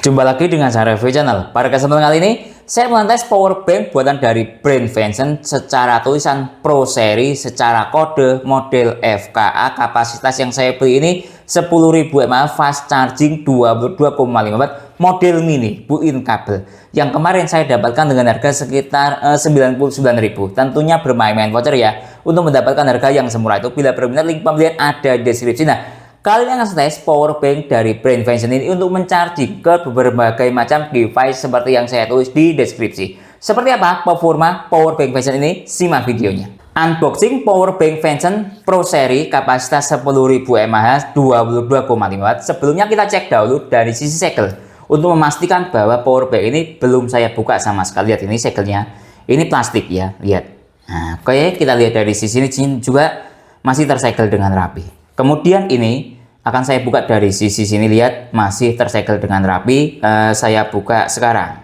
Jumpa lagi dengan saya Review Channel. Pada kesempatan kali ini saya mengetes power bank buatan dari brand Vention secara tulisan Pro Seri secara kode model FKA. Kapasitas yang saya beli ini 10.000 mAh fast charging 22,5 watt model mini buin kabel, yang kemarin saya dapatkan dengan harga sekitar 99.000. Tentunya bermain-main voucher ya untuk mendapatkan harga yang semurah itu. Bila berminat, link pembelian ada di deskripsi. Nah, kali ini akan tes power bank dari brand Vention ini untuk mencharging ke berbagai macam device seperti yang saya tulis di deskripsi. Seperti apa performa power bank Vention ini? Simak videonya. Unboxing power bank Vention Pro Seri kapasitas 10.000 mAh 22,5 watt. Sebelumnya kita cek dahulu dari sisi segel untuk memastikan bahwa power bank ini belum saya buka sama sekali. Lihat ini segelnya, ini plastik ya, lihat. Nah, oke, kita lihat dari sisi ini juga masih tersegel dengan rapi. Kemudian ini akan saya buka dari sisi sini, lihat masih tersegel dengan rapi. Saya buka sekarang.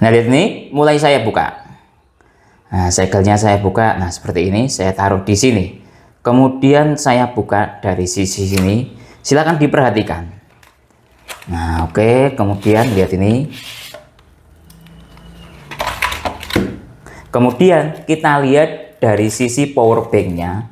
Nah, lihat ini mulai saya buka. Nah, segelnya saya buka. Nah, seperti ini saya taruh di sini. Kemudian saya buka dari sisi sini. Silakan diperhatikan. Nah, oke, kemudian lihat ini. Kemudian kita lihat dari sisi power banknya.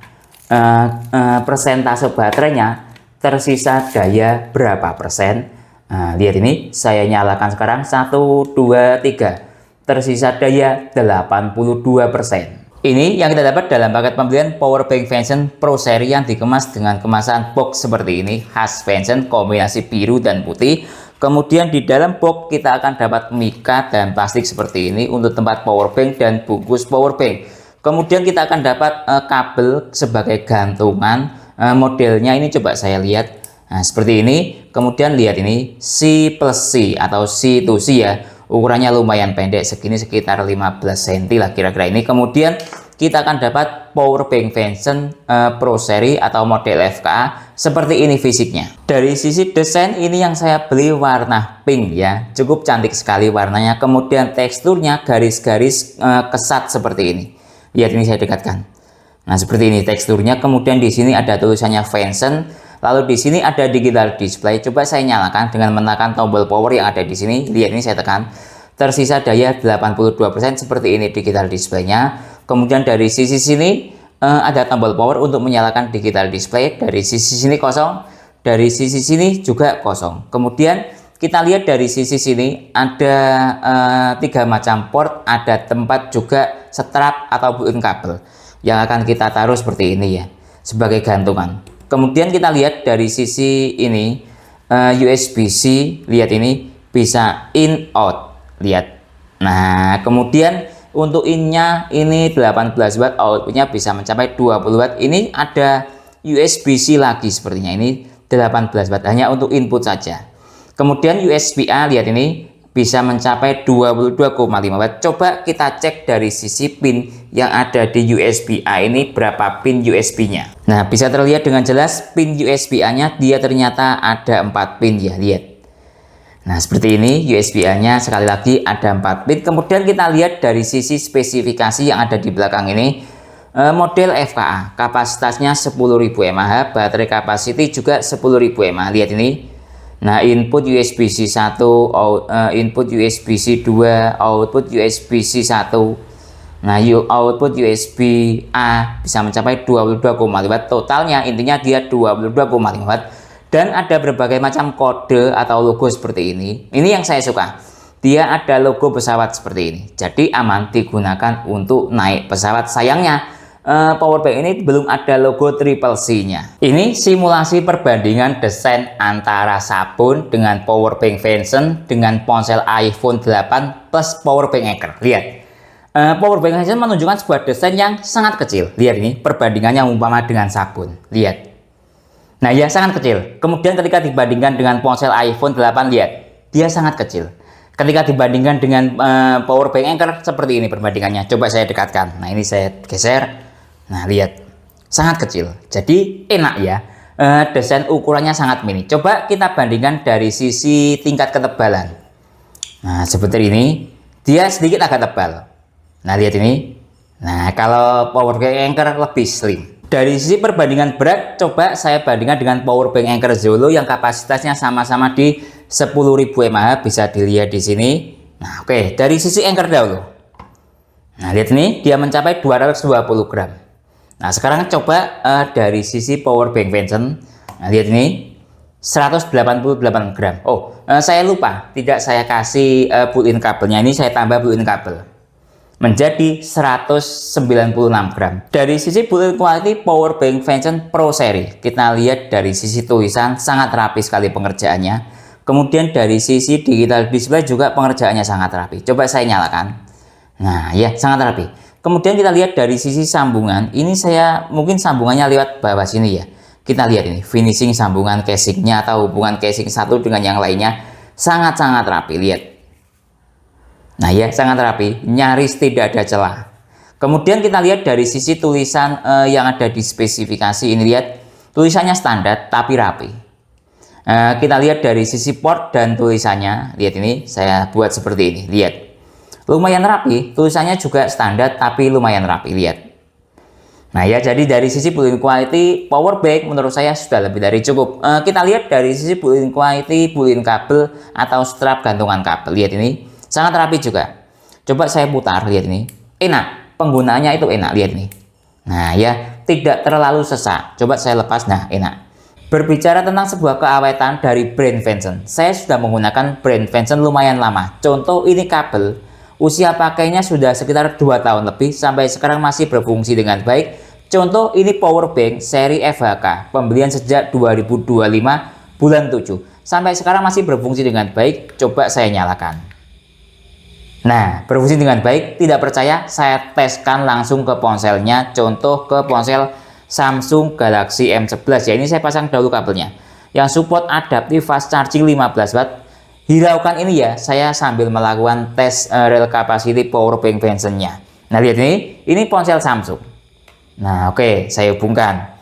Persentase baterainya, tersisa daya berapa persen. Lihat ini saya nyalakan sekarang 1 2 3, tersisa daya 82%. Ini yang kita dapat dalam paket pembelian power bank Vention Pro Seri yang dikemas dengan kemasan box seperti ini, khas Vention kombinasi biru dan putih. Kemudian di dalam box kita akan dapat mica dan plastik seperti ini untuk tempat power bank dan bungkus power bank. Kemudian kita akan dapat kabel sebagai gantungan. Modelnya ini coba saya lihat. Nah, seperti ini. Kemudian lihat ini C plus C atau C to C ya. Ukurannya lumayan pendek, segini sekitar 15 cm lah kira-kira ini. Kemudian kita akan dapat power bank Vention Pro Seri atau model FKA. Seperti ini fisiknya. Dari sisi desain ini yang saya beli warna pink ya. Cukup cantik sekali warnanya. Kemudian teksturnya garis-garis kesat seperti ini. Lihat ini saya dekatkan. Nah, seperti ini teksturnya. Kemudian di sini ada tulisannya Vention. Lalu di sini ada digital display. Coba saya nyalakan dengan menekan tombol power yang ada di sini. Lihat ini saya tekan. Tersisa daya 82%. Seperti ini digital displaynya. Kemudian dari sisi sini ada tombol power untuk menyalakan digital display. Dari sisi sini kosong. Dari sisi sini juga kosong. Kemudian kita lihat dari sisi sini ada 3 macam port, ada tempat juga strap atau buin kabel yang akan kita taruh seperti ini ya, sebagai gantungan. Kemudian kita lihat dari sisi ini USB-C, lihat ini bisa in out, lihat. Nah, kemudian untuk innya ini 18 watt, outputnya bisa mencapai 20 watt. Ini ada USB-C lagi sepertinya, ini 18 watt hanya untuk input saja. Kemudian USB-A, lihat ini bisa mencapai 22,5 watt. Coba kita cek dari sisi pin yang ada di USB-A ini berapa pin USB-nya. Nah, bisa terlihat dengan jelas pin USB-A-nya dia ternyata ada 4 pin ya, lihat. Nah, seperti ini USB-A-nya sekali lagi ada 4 pin. Kemudian kita lihat dari sisi spesifikasi yang ada di belakang ini. Model FKA, kapasitasnya 10.000 mAh, baterai capacity juga 10.000 mAh. Lihat ini. Nah, input USB-C 1, input USB-C 2, output USB-C 1. Nah, output USB-A bisa mencapai 22,5 watt. Totalnya intinya dia 22,5 watt. Dan ada berbagai macam kode atau logo seperti ini. Ini yang saya suka. Dia ada logo pesawat seperti ini. Jadi aman digunakan untuk naik pesawat. Sayangnya power bank ini belum ada logo triple C-nya. Ini simulasi perbandingan desain antara sabun dengan power bank Vention dengan ponsel iPhone 8 plus power bank Anker. Lihat, power bank Vention menunjukkan sebuah desain yang sangat kecil. Lihat ini perbandingannya umpama dengan sabun. Lihat. Nah, ya sangat kecil. Kemudian ketika dibandingkan dengan ponsel iPhone 8, lihat, dia sangat kecil. Ketika dibandingkan dengan power bank Anker, seperti ini perbandingannya. Coba saya dekatkan. Nah, ini saya geser. Nah, lihat, sangat kecil. Jadi enak ya, desain ukurannya sangat mini. Coba kita bandingkan dari sisi tingkat ketebalan. Nah, seperti ini, dia sedikit agak tebal. Nah, lihat ini. Nah, kalau power bank Anker lebih slim. Dari sisi perbandingan berat, coba saya bandingkan dengan power bank Anker Zolo yang kapasitasnya sama-sama di 10.000 mAh bisa dilihat di sini. Nah, oke, dari sisi anchor dahulu. Nah, lihat ini dia mencapai 220 gram. Nah, sekarang coba dari sisi power bank Vanson. Nah, lihat ini 188 gram. Oh, saya lupa, tidak saya kasih built-in kabelnya. Ini saya tambah built-in kabel menjadi 196 gram. Dari sisi build quality power bank Vanson Pro Seri, kita lihat dari sisi tulisan sangat rapi sekali pengerjaannya. Kemudian dari sisi digital display juga pengerjaannya sangat rapi. Coba saya nyalakan. Nah ya, sangat rapi. Kemudian kita lihat dari sisi sambungan, ini saya mungkin sambungannya lewat bawah sini ya. Kita lihat ini finishing sambungan casingnya atau hubungan casing satu dengan yang lainnya sangat-sangat rapi. Lihat. Nah ya, sangat rapi, nyaris tidak ada celah. Kemudian kita lihat dari sisi tulisan yang ada di spesifikasi ini, lihat tulisannya standar tapi rapi. Kita lihat dari sisi port dan tulisannya, lihat ini saya buat seperti ini, lihat lumayan rapi, tulisannya juga standar tapi lumayan rapi, lihat. Nah ya, jadi dari sisi build quality power bank menurut saya sudah lebih dari cukup. Kita lihat dari sisi build quality, build kabel atau strap gantungan kabel, lihat ini sangat rapi juga. Coba saya putar, lihat ini. Enak, penggunaannya itu enak, lihat ini. Nah ya, tidak terlalu sesak. Coba saya lepas, nah enak. Berbicara tentang sebuah keawetan dari brand Vanson, saya sudah menggunakan brand Vanson lumayan lama. Contoh ini kabel, usia pakainya sudah sekitar 2 tahun lebih, sampai sekarang masih berfungsi dengan baik. Contoh ini power bank seri FHK, pembelian sejak 2025 bulan 7. Sampai sekarang masih berfungsi dengan baik. Coba saya nyalakan. Nah, berfungsi dengan baik. Tidak percaya, saya teskan langsung ke ponselnya. Contoh ke ponsel Samsung Galaxy M11 ya. Ini saya pasang dahulu kabelnya yang support adaptive fast charging 15 watt. Hiraukan ini ya, saya sambil melakukan tes real capacity power bank Vanson-nya. Nah, lihat ini ponsel Samsung. Nah, oke, saya hubungkan.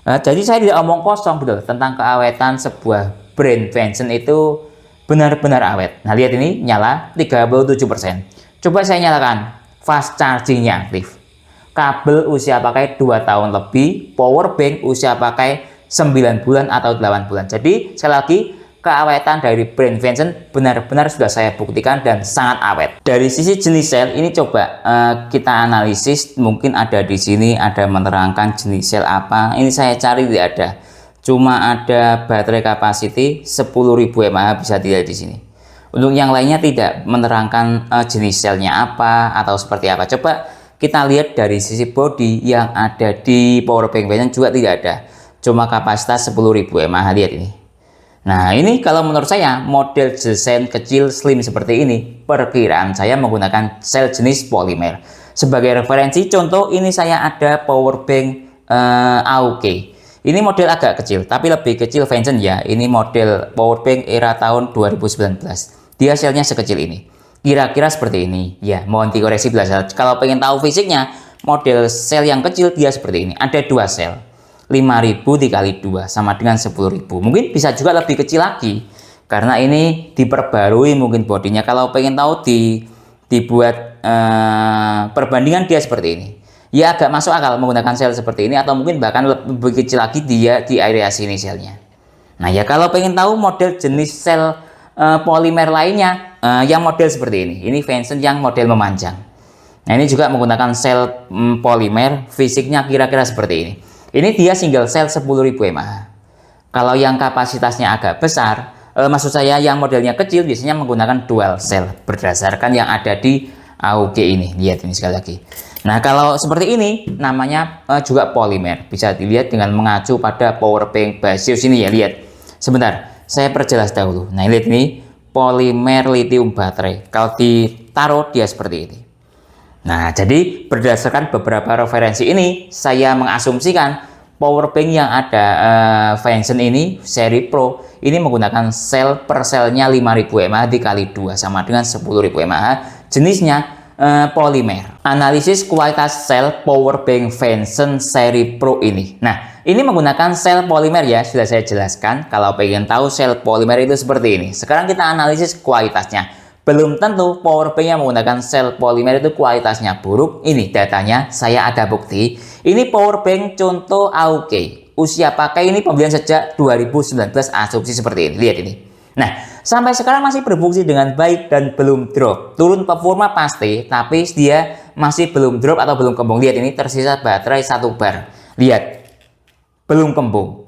Jadi saya tidak omong kosong betul tentang keawetan sebuah brand Vanson itu benar-benar awet. Nah, lihat ini nyala 37%. Coba saya nyalakan, fast chargingnya aktif. Kabel usia pakai 2 tahun lebih, power bank usia pakai 9 bulan atau 8 bulan. Jadi sekali lagi, keawetan dari brand Vanson benar-benar sudah saya buktikan dan sangat awet. Dari sisi jenis sel ini coba kita analisis, mungkin ada di sini ada menerangkan jenis sel apa. Ini saya cari tidak ada. Cuma ada baterai capacity 10.000 mAh bisa dilihat di sini. Untuk yang lainnya tidak menerangkan jenis selnya apa atau seperti apa. Coba kita lihat dari sisi body yang ada di power bank Vanson juga tidak ada. Cuma kapasitas 10.000 mAh, lihat ini. Nah, ini kalau menurut saya model desain kecil slim seperti ini, perkiraan saya menggunakan sel jenis polimer. Sebagai referensi contoh, ini saya ada power bank AUK. Ini model agak kecil, tapi lebih kecil Vanson ya. Ini model power bank era tahun 2019. Dia selnya sekecil ini. Kira-kira seperti ini. Ya, mohon dikoreksi bila salah. Kalau pengen tahu fisiknya, model sel yang kecil dia seperti ini. Ada 2 sel. 5.000 dikali 2 sama dengan 10.000. Mungkin bisa juga lebih kecil lagi. Karena ini diperbarui mungkin bodinya. Kalau pengen tahu dibuat perbandingan dia seperti ini. Ya agak masuk akal menggunakan sel seperti ini, atau mungkin bahkan lebih kecil lagi dia di aereasi ini selnya. Nah ya, kalau pengen tahu model jenis sel polimer lainnya yang model seperti ini Vanson yang model memanjang. Nah ini juga menggunakan sel polimer, fisiknya kira-kira seperti ini. Ini dia single sel 10.000 mAh. Kalau yang kapasitasnya agak besar, maksud saya yang modelnya kecil biasanya menggunakan dual sel berdasarkan yang ada di AUG ini. Lihat ini sekali lagi. Nah, kalau seperti ini namanya juga polimer. Bisa dilihat dengan mengacu pada power bank Basius ini ya, lihat. Sebentar, saya perjelas dahulu. Nah, lihat ini polimer lithium baterai. Kalau ditaruh dia seperti ini. Nah, jadi berdasarkan beberapa referensi ini, saya mengasumsikan power bank yang ada Vanson ini seri Pro ini menggunakan sel per selnya 5.000 mAh dikali 2 sama dengan 10.000 mAh. Jenisnya polimer. Analisis kualitas sel power bank Vanson seri Pro ini. Nah, ini menggunakan sel polimer ya, sudah saya jelaskan. Kalau pengen tahu sel polimer itu seperti ini. Sekarang kita analisis kualitasnya. Belum tentu power bank yang menggunakan sel polimer itu kualitasnya buruk. Ini datanya, saya ada bukti. Ini power bank contoh AUK. Usia pakai ini pembelian sejak 2019, asumsi seperti ini. Lihat ini. Nah, sampai sekarang masih berfungsi dengan baik dan belum drop. Turun performa pasti, tapi dia masih belum drop atau belum kembung. Lihat ini tersisa baterai 1 bar. Lihat, belum kembung,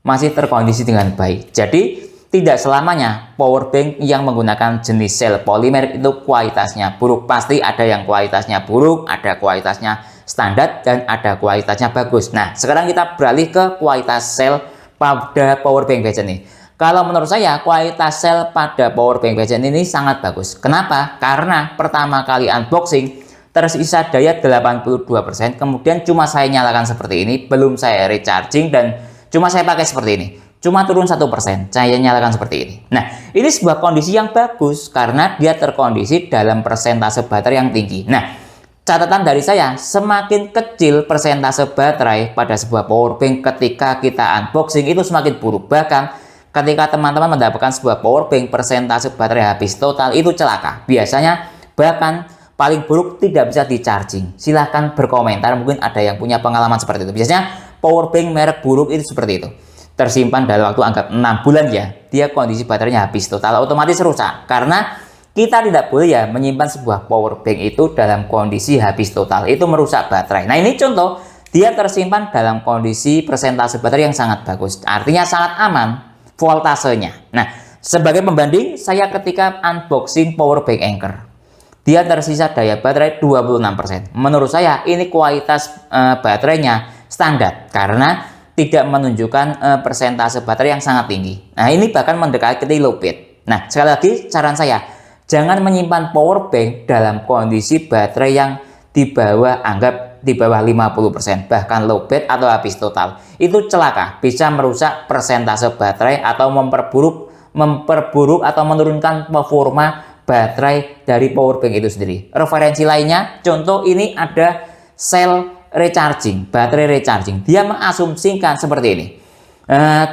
masih terkondisi dengan baik. Jadi tidak selamanya power bank yang menggunakan jenis sel polimer itu kualitasnya buruk. Pasti ada yang kualitasnya buruk, ada kualitasnya standar, dan ada kualitasnya bagus. Nah, sekarang kita beralih ke kualitas sel pada power bank Besen nih. Kalau menurut saya kualitas sel pada power bank Besen ini sangat bagus. Kenapa? Karena pertama kali unboxing tersisa daya 82%, kemudian cuma saya nyalakan seperti ini, belum saya recharging, dan cuma saya pakai seperti ini, cuma turun 1%, saya nyalakan seperti ini. Nah, ini sebuah kondisi yang bagus karena dia terkondisi dalam persentase baterai yang tinggi. Nah, catatan dari saya, semakin kecil persentase baterai pada sebuah power bank ketika kita unboxing itu semakin buruk. Bahkan ketika teman-teman mendapatkan sebuah power bank persentase baterai habis total itu celaka. Biasanya bahkan paling buruk tidak bisa di charging. Silahkan berkomentar, mungkin ada yang punya pengalaman seperti itu. Biasanya power bank merek buruk itu seperti itu, tersimpan dalam waktu anggap 6 bulan ya, dia kondisi baterainya habis total, otomatis rusak. Karena kita tidak boleh ya menyimpan sebuah power bank itu dalam kondisi habis total, itu merusak baterai. Nah, ini contoh, dia tersimpan dalam kondisi persentase baterai yang sangat bagus, artinya sangat aman voltasenya. Nah, sebagai pembanding, saya ketika unboxing power bank Anker, dia tersisa daya baterai 26%. Menurut saya ini kualitas baterainya standar karena tidak menunjukkan persentase baterai yang sangat tinggi. Nah, ini bahkan mendekati low bed. Nah, sekali lagi saran saya, jangan menyimpan power bank dalam kondisi baterai yang di bawah, anggap di bawah 50%, bahkan low bed atau habis total. Itu celaka, bisa merusak persentase baterai atau memperburuk atau menurunkan performa baterai dari power bank itu sendiri. Referensi lainnya, contoh ini ada sel recharging, baterai recharging. Dia mengasumsikan seperti ini.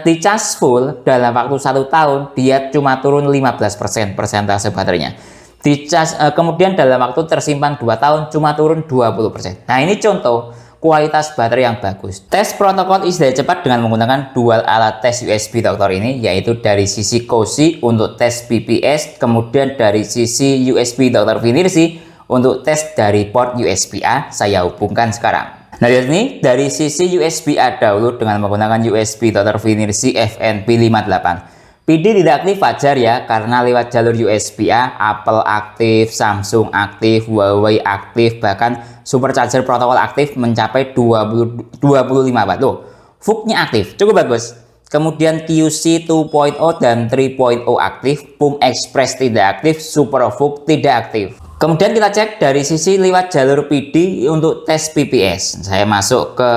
Di charge full dalam waktu 1 tahun dia cuma turun 15% persentase baterainya. Di charge kemudian dalam waktu tersimpan 2 tahun cuma turun 20%. Nah, ini contoh kualitas baterai yang bagus. Tes protokol isi daya cepat dengan menggunakan dual alat tes USB dokter ini, yaitu dari sisi Cozy untuk tes PPS, kemudian dari sisi USB dokter Vinersi untuk tes dari port USB A. Saya hubungkan sekarang. Nah, di sini dari sisi USB A dahulu dengan menggunakan USB dokter Vinersi FNP58. PD tidak aktif wajar ya, karena lewat jalur USB A, Apple aktif, Samsung aktif, Huawei aktif, bahkan supercharger protokol aktif mencapai 25 watt. Loh, VOOC-nya aktif, cukup bagus. Kemudian QC 2.0 dan 3.0 aktif, PUM Express tidak aktif, Super VOOC tidak aktif. Kemudian kita cek dari sisi lewat jalur PD untuk tes PPS. Saya masuk ke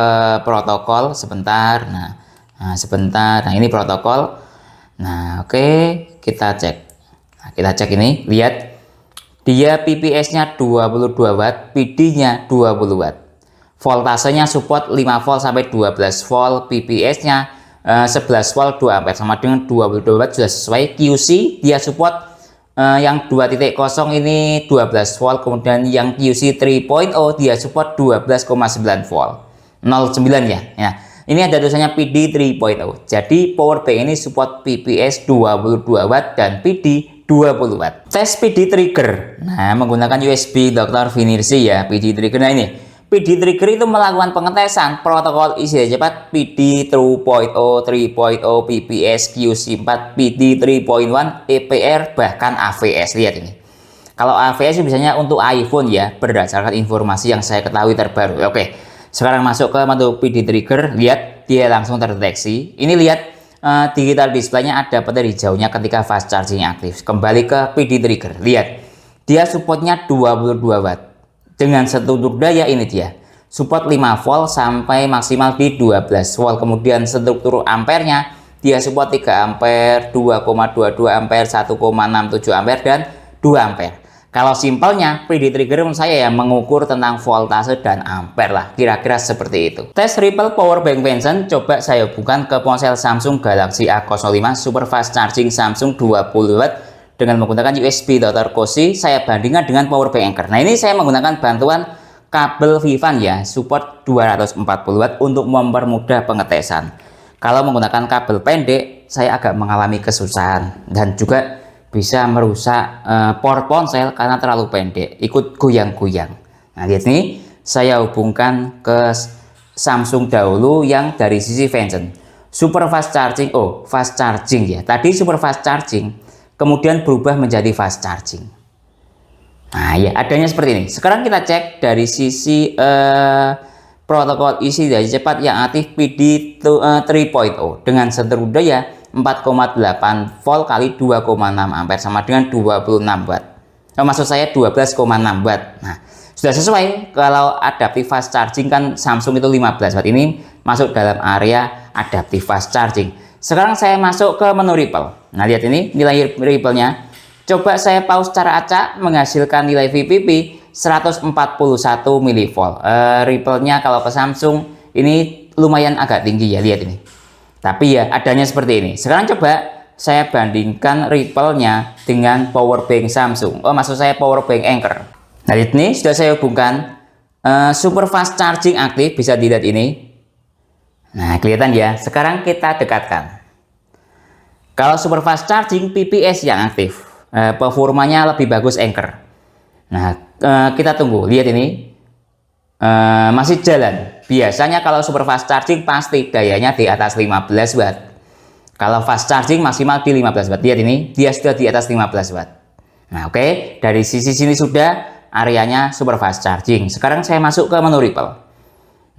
protokol sebentar. Nah, sebentar. Nah, ini protokol. Nah, oke, kita cek. Nah, kita cek ini, lihat dia PPS-nya 22 watt, PD-nya 20 watt. Voltasenya support 5 volt sampai 12 volt, PPS-nya 11 volt 2 ampere sama dengan 22 watt sudah sesuai. QC dia support yang 2.0 ini 12 volt, kemudian yang QC 3.0 dia support 12,9 volt. 09 ya. Ya. Ini ada tulisannya PD 3.0. Jadi power bank ini support PPS 22 watt dan PD 20 watt. Tes PD trigger. Nah, menggunakan USB dokter Vinersi ya, PD trigger. Nah, ini PD trigger itu melakukan pengetesan protokol isi daya cepat PD 2.0, 3.0, PPS, QC4, PD 3.1, EPR, bahkan AVS. Lihat ini. Kalau AVS biasanya untuk iPhone ya, berdasarkan informasi yang saya ketahui terbaru. Oke. Sekarang masuk ke menu PD trigger, lihat dia langsung terdeteksi. Ini lihat digital display-nya ada peta hijaunya ketika fast charging aktif. Kembali ke PD trigger, lihat dia supportnya 22 watt. Dengan struktur daya ini dia support 5 volt sampai maksimal di 12 volt. Kemudian struktur ampernya dia support 3 ampere, 2,22 ampere, 1,67 ampere, dan 2 ampere. Kalau simpelnya, PD trigger menurut saya ya mengukur tentang voltase dan ampere lah, kira-kira seperti itu. Tes Ripple Power Bank Benson, coba saya hubungkan ke ponsel Samsung Galaxy A05 Super Fast Charging Samsung 20 watt dengan menggunakan USB Dr. Cozy. Saya bandingkan dengan Power Bank Anker. Nah, ini saya menggunakan bantuan kabel Vivan ya, support 240 watt untuk mempermudah pengetesan. Kalau menggunakan kabel pendek, saya agak mengalami kesusahan dan juga bisa merusak port ponsel karena terlalu pendek, ikut goyang-goyang. Nah, lihat nih, saya hubungkan ke Samsung dahulu yang dari sisi function. Super fast charging, oh fast charging ya. Tadi super fast charging, kemudian berubah menjadi fast charging. Nah ya, adanya seperti ini. Sekarang kita cek dari sisi protokol isi daya cepat yang aktif PD 3.0 dengan sentuhan daya 4,8 volt kali 2,6 ampere sama dengan 26 watt. Maksud saya 12,6 watt. Nah, sudah sesuai. Kalau adaptive fast charging kan Samsung itu 15 watt, ini masuk dalam area adaptive fast charging. Sekarang saya masuk ke menu Ripple. Nah, lihat ini nilai Ripple-nya. Coba saya pause secara acak, menghasilkan nilai VPP 141 mV. Ripple-nya kalau ke Samsung ini lumayan agak tinggi ya, lihat ini. Tapi ya adanya seperti ini. Sekarang coba saya bandingkan Ripple-nya dengan power bank Samsung. Oh, maksud saya power bank Anker. Nah, lihat ini sudah saya hubungkan. Super fast charging aktif, bisa dilihat ini. Nah, kelihatan ya. Sekarang kita dekatkan. Kalau super fast charging PPS yang aktif, performanya lebih bagus Anker. Nah, kita tunggu, lihat ini masih jalan. Biasanya kalau super fast charging pasti dayanya di atas 15 watt. Kalau fast charging maksimal di 15 watt. Lihat ini, dia sudah di atas 15 watt. Nah, oke, dari sisi sini sudah areanya super fast charging. Sekarang saya masuk ke menu Ripple.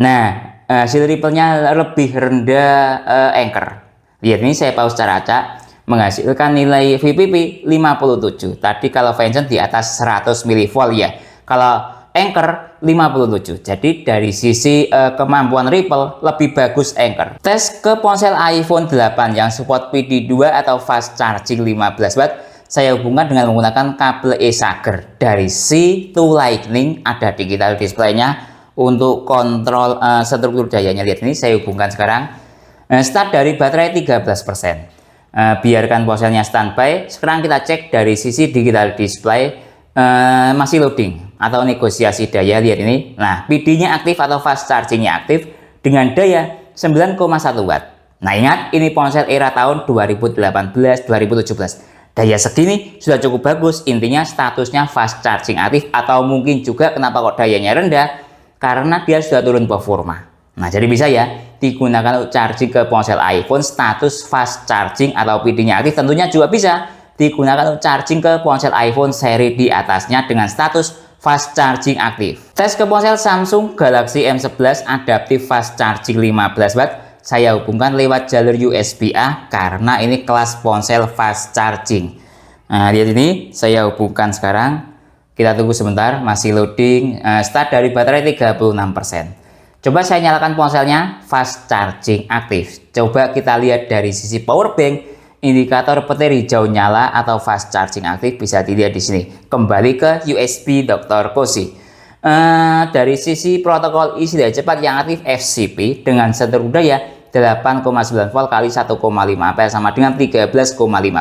Nah, hasil Ripple-nya lebih rendah Anker. Lihat ini, saya pause secara acak, menghasilkan nilai VPP 57. Tadi kalau Vengeance di atas 100 mV ya. Kalau Anker 57. Jadi dari sisi kemampuan Ripple lebih bagus Anker. Tes ke ponsel iPhone 8 yang support PD 2 atau fast charging 15 watt. Saya hubungkan dengan menggunakan kabel e-Charger dari C to Lightning, ada digital display-nya untuk kontrol struktur dayanya. Lihat ini, saya hubungkan sekarang. Start dari baterai 13%. Biarkan ponselnya standby. Sekarang kita cek dari sisi digital display, masih loading atau negosiasi daya. Lihat ini. Nah, PD-nya aktif atau fast charging-nya aktif dengan daya 9,1 watt. Nah, ingat ini ponsel era tahun 2018-2017. Daya segini sudah cukup bagus. Intinya statusnya fast charging aktif, atau mungkin juga kenapa kok dayanya rendah, karena dia sudah turun performa. Nah, jadi bisa ya digunakan untuk charging ke ponsel iPhone status fast charging atau PD-nya aktif. Tentunya juga bisa digunakan untuk charging ke ponsel iPhone seri di atasnya dengan status fast charging aktif. Tes ke ponsel Samsung Galaxy M11 adaptive fast charging 15 watt. Saya hubungkan lewat jalur USB-A karena ini kelas ponsel fast charging. Nah, lihat ini, saya hubungkan sekarang. Kita tunggu sebentar, masih loading. Start dari baterai 36%. Coba saya nyalakan ponselnya, fast charging aktif. Coba kita lihat dari sisi power bank, indikator petir hijau nyala atau fast charging aktif bisa dilihat di sini. Kembali ke USB Dr. Cozy. Dari sisi protokol isi daya cepat yang aktif FCP dengan sentuhan daya 8,9 volt kali 1,5 ampere sama dengan 13,5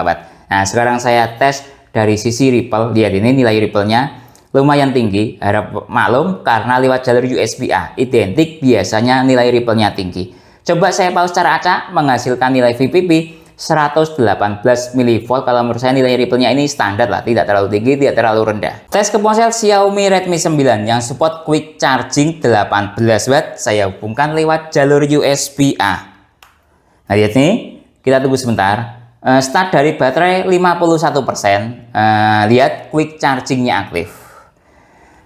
watt. Nah, sekarang saya tes dari sisi Ripple. Lihat ini nilai Ripple-nya lumayan tinggi, harap maklum karena lewat jalur USB-A. Identik biasanya nilai Ripple-nya tinggi. Coba saya pause secara acak, menghasilkan nilai VPP 118 mV. Kalau menurut saya nilai Ripple-nya ini standar lah, tidak terlalu tinggi, tidak terlalu rendah. Tes ke ponsel Xiaomi Redmi 9 yang support quick charging 18 watt. Saya hubungkan lewat jalur USB-A. Nah, lihat nih, kita tunggu sebentar. Start dari baterai 51%. Lihat quick charging-nya aktif.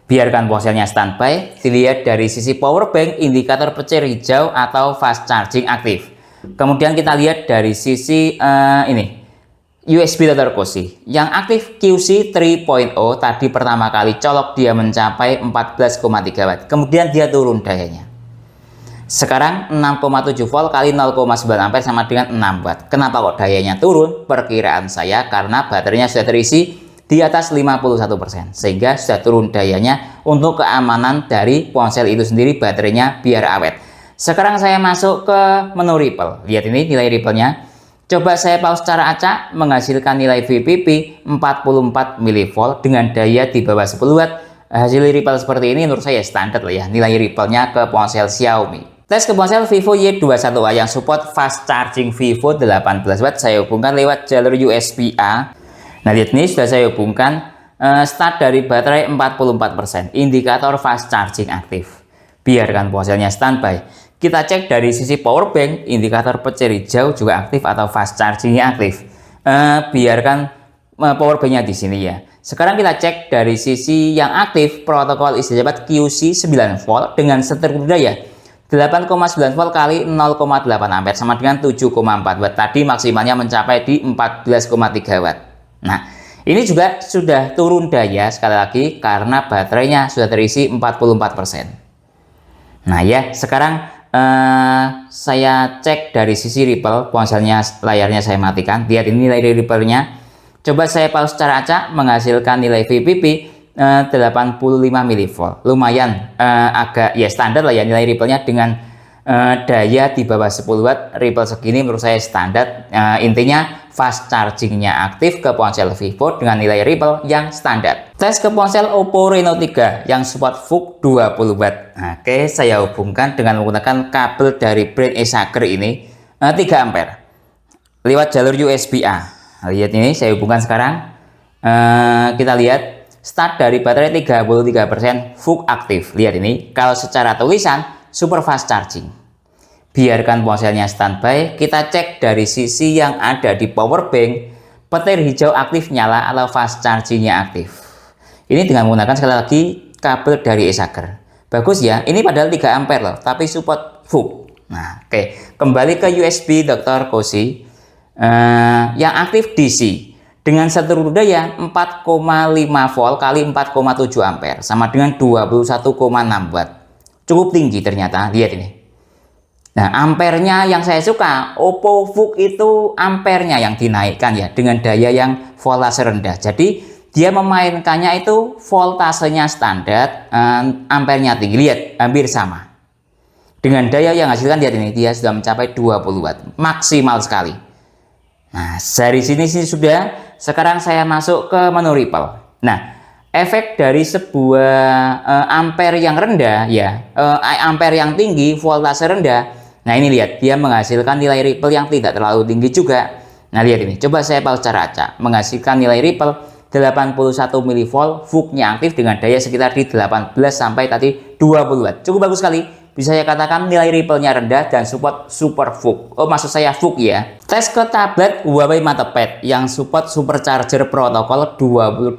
Biarkan ponselnya standby. Dilihat dari sisi power bank, indikator petir hijau atau fast charging aktif. Kemudian kita lihat dari sisi ini USB Dr. Cozy yang aktif QC 3.0. Tadi pertama kali colok dia mencapai 14,3 watt. Kemudian dia turun dayanya. Sekarang 6,7 volt kali 0,9 ampere sama dengan 6 watt. Kenapa kok dayanya turun? Perkiraan saya karena baterainya sudah terisi di atas 51%, sehingga sudah turun dayanya untuk keamanan dari ponsel itu sendiri, baterainya biar awet. Sekarang saya masuk ke menu Ripple. Lihat ini nilai Ripple-nya. Coba saya pause secara acak, menghasilkan nilai VPP 44 mV dengan daya di bawah 10 watt. Hasil Ripple seperti ini menurut saya standar lah ya, nilai Ripple-nya ke ponsel Xiaomi. Tes ke ponsel Vivo Y21A yang support fast charging Vivo 18 watt. Saya hubungkan lewat jalur USB-A. Nah, lihat ini sudah saya hubungkan start dari baterai 44%, indikator fast charging aktif. Biarkan ponselnya standby. Kita cek dari sisi power bank, indikator petir hijau juga aktif atau fast chargingnya aktif. Biarkan power banknya di sini ya. Sekarang kita cek dari sisi yang aktif, protokol isi cepat QC 9 volt dengan setir daya 8,9 volt kali 0,8 ampere sama dengan 7,4 watt. Tadi maksimalnya mencapai di 14,3 watt. Nah, ini juga sudah turun daya sekali lagi karena baterainya sudah terisi 44%. Nah ya, sekarang saya cek dari sisi ripple, ponselnya layarnya saya matikan. Lihat ini nilai ripple-nya. Coba saya pause secara acak, menghasilkan nilai VPP 85 mV. Lumayan agak ya standar lah ya nilai ripple-nya dengan daya di bawah 10 watt. Ripple segini menurut saya standar. Intinya fast chargingnya aktif ke ponsel Vivo dengan nilai ripple yang standar. Tes ke ponsel Oppo Reno 3 yang support VOOC 20 watt. Oke, saya hubungkan dengan menggunakan kabel dari brand Acer ini 3 ampere lewat jalur USB-A. Lihat ini saya hubungkan sekarang. Kita lihat start dari baterai 33%, VOOC aktif. Lihat ini, kalau secara tulisan super fast charging. Biarkan ponselnya standby, kita cek dari sisi yang ada di power bank, petir hijau aktif nyala atau fast chargingnya aktif. Ini dengan menggunakan sekali lagi kabel dari Acer. Bagus ya, ini padahal 3 ampere loh, tapi support VOOC. Nah, oke, kembali ke USB Dr. Cozy yang aktif DC dengan seluruh daya 4,5 volt kali 4,7 ampere sama dengan 21,6 watt. Cukup tinggi ternyata, lihat ini. Nah, ampernya yang saya suka, Oppo VOOC itu ampernya yang dinaikkan ya dengan daya yang voltase rendah. Jadi dia memainkannya itu voltasenya standar, ampernya tinggi. Lihat, hampir sama. Dengan daya yang hasilkan, lihat ini, dia sudah mencapai 20 watt, maksimal sekali. Nah, dari sini sudah. Sekarang saya masuk ke menu ripple. Nah, efek dari sebuah ampere yang rendah ya, ampere yang tinggi, voltase rendah. Nah, ini lihat, dia menghasilkan nilai ripple yang tidak terlalu tinggi juga. Nah, lihat ini, coba saya pause secara acak, menghasilkan nilai ripple 81 mV, VOOC-nya aktif dengan daya sekitar di 18 sampai tadi 20 watt. Cukup bagus sekali. Bisa saya katakan nilai ripple-nya rendah dan support super VOOC. Oh, maksud saya VOOC ya. Tes ke tablet Huawei MatePad yang support supercharger protokol 22,5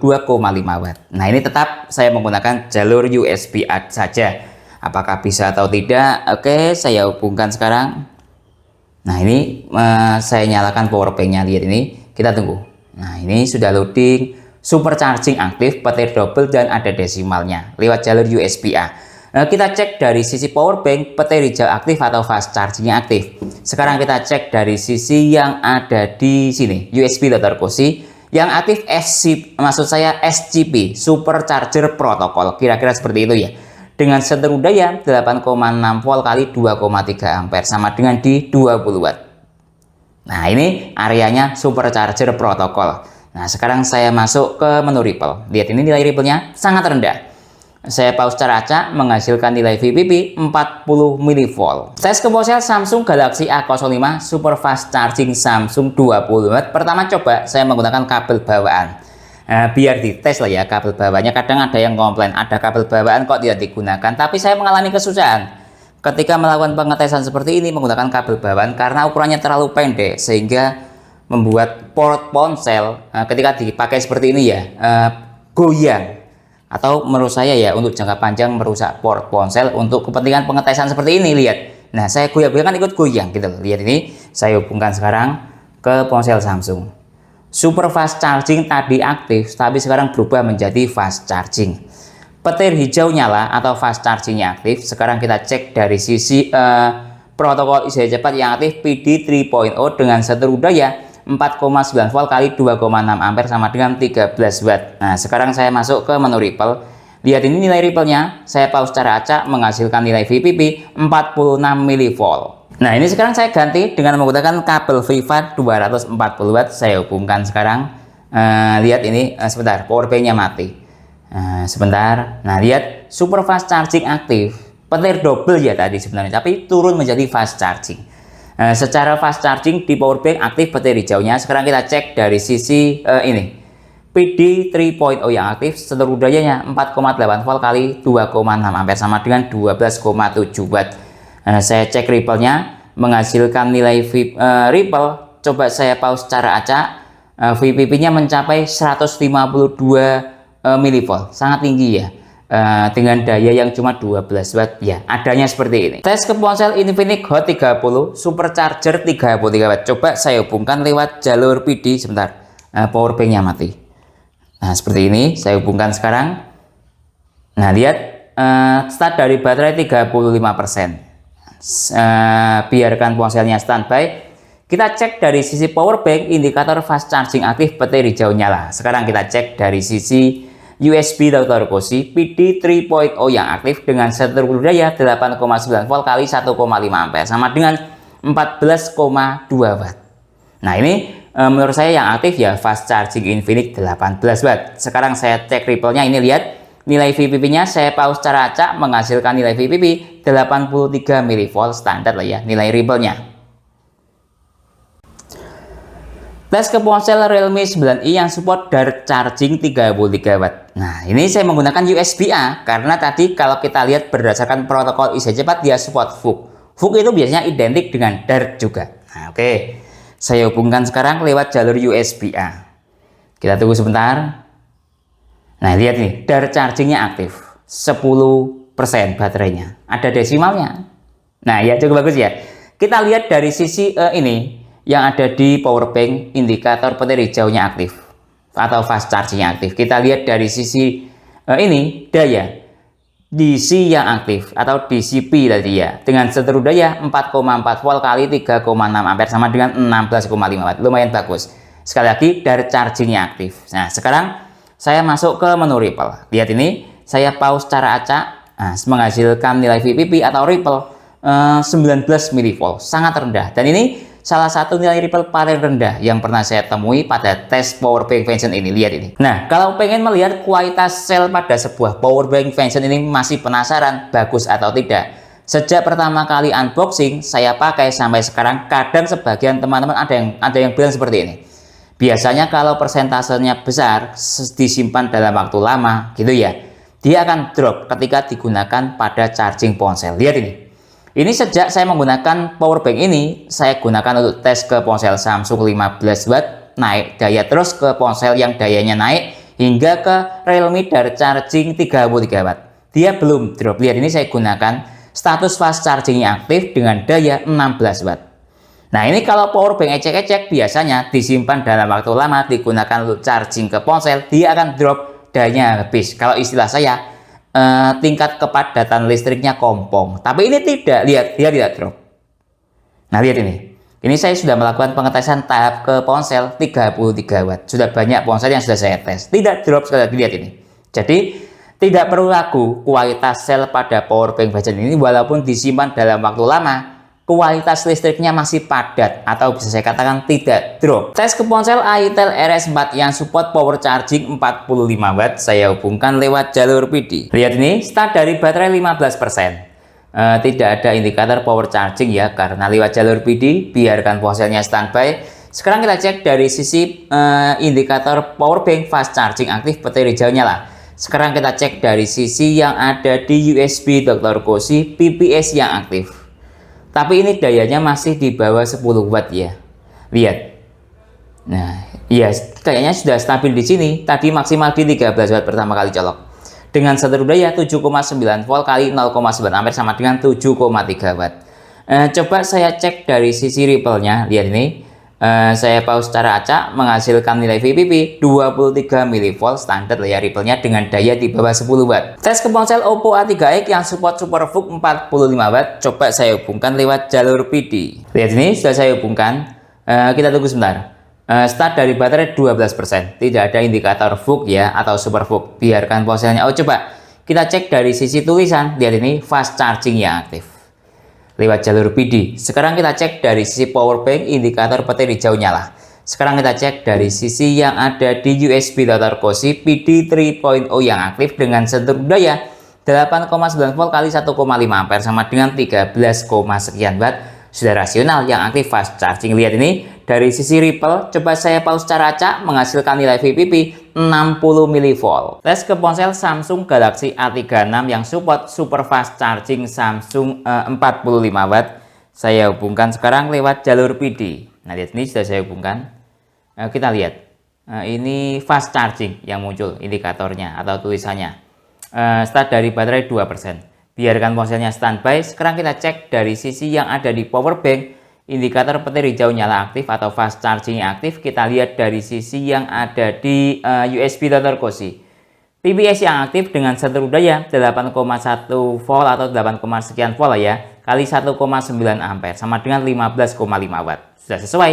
watt. Nah, ini tetap saya menggunakan jalur USB-A saja. Apakah bisa atau tidak? Oke, saya hubungkan sekarang. Nah, ini saya nyalakan power bank-nya. Lihat ini, kita tunggu. Nah, ini sudah loading, supercharging aktif, petir double dan ada desimalnya lewat jalur USB-A. Kita cek dari sisi power bank, petir hijau aktif atau fast chargingnya aktif. Sekarang kita cek dari sisi yang ada di sini, USB Dr. Cozy yang aktif SCP, supercharger protokol. Kira-kira seperti itu ya. Dengan seluruh daya 8,6 volt kali 2,3 ampere sama dengan di 20 watt. Nah, ini areanya supercharger protokol. Nah, sekarang saya masuk ke menu ripple. Lihat ini nilai ripple-nya sangat rendah. Saya pause secara acak, menghasilkan nilai VPP 40 mV. Tes ke ponsel Samsung Galaxy A05 super fast charging Samsung 20 watt. Pertama coba saya menggunakan kabel bawaan. Biar dites lah ya kabel bawahnya. Kadang ada yang komplain ada kabel bawaan kok tidak digunakan, tapi saya mengalami kesusahan ketika melakukan pengetesan seperti ini menggunakan kabel bawaan karena ukurannya terlalu pendek sehingga membuat port ponsel ketika dipakai seperti ini ya goyang, atau menurut saya ya untuk jangka panjang merusak port ponsel untuk kepentingan pengetesan seperti ini. Lihat, nah saya goyang-goyang kan ikut goyang gitu loh. Lihat ini, saya hubungkan sekarang ke ponsel Samsung. Super fast charging tadi aktif, tapi sekarang berubah menjadi fast charging. Petir hijau nyala atau fast chargingnya aktif. Sekarang kita cek dari sisi protokol isi cepat yang aktif PD 3.0 dengan seluruh daya 4,9 volt kali 2,6 ampere sama dengan 13 watt. Nah, sekarang saya masuk ke menu ripple. Lihat ini nilai ripple-nya. Saya pause secara acak, menghasilkan nilai VPP 46 mV. Nah, ini sekarang saya ganti dengan menggunakan kabel Viva 240 watt. Saya hubungkan sekarang. Lihat ini, sebentar, power bank-nya mati. Sebentar. Nah, lihat super fast charging aktif. Petir double ya tadi sebenarnya, tapi turun menjadi fast charging. Secara fast charging di power bank aktif petir hijaunya. Sekarang kita cek dari sisi ini PD 3.0 yang aktif, seluruh dayanya 4,8 volt kali 2,6 ampere sama dengan 12,7 watt. Saya cek ripple-nya menghasilkan nilai ripple. Coba saya pause secara acak. VPP-nya mencapai 152 mV, sangat tinggi ya. Dengan daya yang cuma 12 watt ya, adanya seperti ini. Tes ke ponsel Infinix Hot 30 supercharger 33 watt. Coba saya hubungkan lewat jalur PD. Sebentar, power banknya mati. Nah seperti ini, saya hubungkan sekarang. Nah lihat, start dari baterai 35%. Biarkan ponselnya standby. Kita cek dari sisi power bank, indikator fast charging aktif, petir hijau nyala. Sekarang kita cek dari sisi USB Dr. Cozy PD 3.0 yang aktif dengan seluruh daya 8,9 volt kali 1,5 ampere sama dengan 14,2 watt. Nah ini menurut saya yang aktif ya fast charging Infinix 18 watt. Sekarang saya cek ripple-nya, ini lihat nilai VPP-nya, saya pause secara acak menghasilkan nilai VPP 83 mV standar lah ya nilai ripple-nya. Tes ke ponsel Realme 9i yang support Dart charging 33 watt. Nah ini saya menggunakan USB-A karena tadi kalau kita lihat berdasarkan protokol IC cepat dia support VOOC. VOOC itu biasanya identik dengan Dart juga. Nah oke, saya hubungkan sekarang lewat jalur USB-A. Kita tunggu sebentar. Nah lihat nih, Dart chargingnya aktif 10% baterainya, ada desimalnya. Nah ya cukup bagus ya. Kita lihat dari sisi ini yang ada di power bank, indikator petir hijaunya aktif atau fast chargingnya aktif. Kita lihat dari sisi ini daya DC yang aktif atau DCP tadi ya, dengan seluruh daya 4,4 volt kali 3,6 ampere sama dengan 16,5 watt. Lumayan bagus. Sekali lagi Dart chargingnya aktif. Nah sekarang saya masuk ke menu ripple. Lihat ini, saya pause secara acak. Nah, menghasilkan nilai VPP atau ripple 19 mV, sangat rendah. Dan ini salah satu nilai ripple paling rendah yang pernah saya temui pada tes power bank function ini. Lihat ini. Nah, kalau pengen melihat kualitas sel pada sebuah power bank function ini, masih penasaran bagus atau tidak? Sejak pertama kali unboxing saya pakai sampai sekarang, kadang sebagian teman-teman ada yang bilang seperti ini. Biasanya kalau persentasenya besar, disimpan dalam waktu lama gitu ya, dia akan drop ketika digunakan pada charging ponsel. Lihat ini. Ini sejak saya menggunakan power bank ini, saya gunakan untuk tes ke ponsel Samsung 15 watt, naik daya terus ke ponsel yang dayanya naik, hingga ke Realme Dart charging 33 watt. Dia belum drop. Lihat ini saya gunakan status fast chargingnya aktif dengan daya 16 watt. Nah ini kalau power bank ecek-ecek biasanya disimpan dalam waktu lama, digunakan untuk charging ke ponsel, dia akan drop dayanya habis. Kalau istilah saya, tingkat kepadatan listriknya kompong. Tapi ini tidak, lihat dia tidak drop. Nah lihat ini saya sudah melakukan pengetesan tahap ke ponsel 33 watt. Sudah banyak ponsel yang sudah saya tes, tidak drop sekali lagi. Lihat ini. Jadi tidak perlu ragu, kualitas sel pada power bank function ini walaupun disimpan dalam waktu lama, kualitas listriknya masih padat atau bisa saya katakan tidak drop. Tes ke ponsel Itel RS4 yang support power charging 45 watt, saya hubungkan lewat jalur PD. Lihat ini, start dari baterai 15%. Tidak ada indikator power charging ya, karena lewat jalur PD, biarkan ponselnya standby. Sekarang kita cek dari sisi indikator power bank fast charging aktif, petir hijau nyala. Sekarang kita cek dari sisi yang ada di USB Dr. Cozy PPS yang aktif. Tapi ini dayanya masih di bawah 10 watt ya. Lihat. Nah, ya kayaknya sudah stabil di sini. Tadi maksimal di 13 watt pertama kali colok. Dengan seluruh daya 7,9 volt kali 0,9 ampere sama dengan 7,3 watt. Coba saya cek dari sisi ripple-nya. Lihat ini. Saya pause secara acak menghasilkan nilai VPP 23 mV standar ya ripple-nya dengan daya di bawah 10 watt. Tes ke ponsel Oppo A3x yang support Super VOOC 45 watt, coba saya hubungkan lewat jalur PD. Lihat ini sudah saya hubungkan. Kita tunggu sebentar. Start dari baterai 12%, tidak ada indikator VOOC ya atau Super VOOC. Biarkan ponselnya. Oh coba kita cek dari sisi tulisan. Lihat ini fast charging yang aktif lewat jalur PD. Sekarang kita cek dari sisi power bank, indikator petir hijau nyala. Sekarang kita cek dari sisi yang ada di USB Dr. Cozy PD 3.0 yang aktif dengan seluruh daya 8,9 volt kali 1,5 ampere sama dengan 13, sekian watt. Sudah rasional yang aktif fast charging. Lihat ini dari sisi Ripple, coba saya pause cara acak menghasilkan nilai VPP 60 mV. Tes ke ponsel Samsung Galaxy A36 yang support super fast charging Samsung 45 Watt. Saya hubungkan sekarang lewat jalur PD. Nah, lihat ini sudah saya hubungkan. Kita lihat. Ini fast charging yang muncul indikatornya atau tulisannya. Start dari baterai 2%. Biarkan ponselnya standby. Sekarang kita cek dari sisi yang ada di power bank. Indikator petir hijau nyala aktif atau fast charging aktif. Kita lihat dari sisi yang ada di USB Dr. Cozy. PPS yang aktif dengan seluruh daya 8,1 volt atau 8, sekian volt ya, kali 1,9 ampere sama dengan 15,5 watt. Sudah sesuai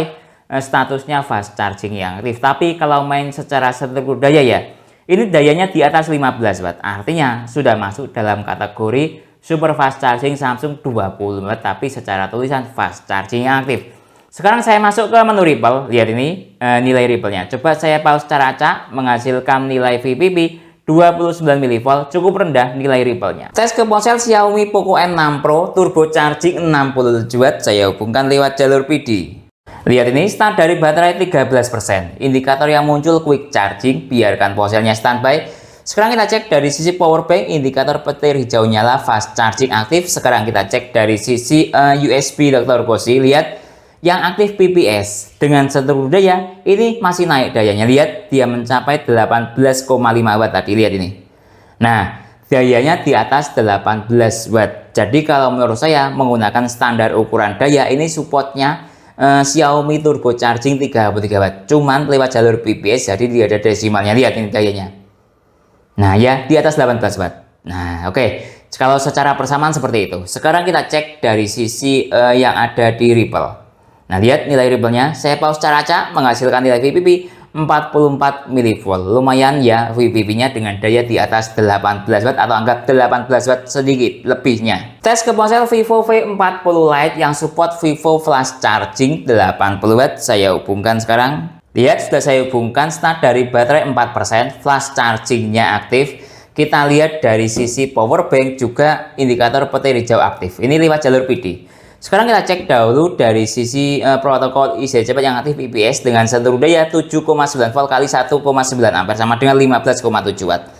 statusnya fast charging yang aktif. Tapi kalau main secara seluruh daya ya, ini dayanya di atas 15 watt. Artinya sudah masuk dalam kategori super fast charging Samsung 20 watt tapi secara tulisan fast charging yang aktif. Sekarang saya masuk ke menu Ripple. Lihat ini nilai Ripple-nya. Coba saya pause cara acak menghasilkan nilai VPP 29 mV, cukup rendah nilai Ripple-nya. Tes ke ponsel Xiaomi Poco N6 Pro turbo charging 67 watt. Saya hubungkan lewat jalur PD. Lihat ini, start dari baterai 13%. Indikator yang muncul quick charging, biarkan ponselnya standby. Sekarang kita cek dari sisi power bank, indikator petir hijau nyala fast charging aktif. Sekarang kita cek dari sisi USB Dr. Cozy. Lihat yang aktif PPS dengan seluruh daya ini masih naik dayanya. Lihat dia mencapai 18,5 watt tadi. Lihat ini. Nah, dayanya di atas 18 watt. Jadi kalau menurut saya menggunakan standar ukuran daya ini supportnya Xiaomi turbo charging 33 watt. Cuman lewat jalur PPS jadi tidak ada desimalnya. Lihat ini dayanya. Nah ya, di atas 18 watt. Nah oke. Kalau secara persamaan seperti itu. Sekarang kita cek dari sisi yang ada di Ripple. Nah lihat nilai Ripple-nya. Saya pause cara acak menghasilkan nilai VPP 44 mV. Lumayan ya VPP-nya dengan daya di atas 18 watt atau anggap 18 watt sedikit lebihnya. Tes ke ponsel Vivo V40 Lite yang support Vivo Flash Charging 80 watt. Saya hubungkan sekarang. Lihat sudah saya hubungkan, start dari baterai 4%, flash chargingnya aktif. Kita lihat dari sisi power bank juga indikator petir hijau aktif. Ini lewat jalur PD. Sekarang kita cek dahulu dari sisi protokol IC cepat yang aktif PPS dengan seluruh daya 7,9 volt kali 1,9 ampere sama dengan 15,7 watt.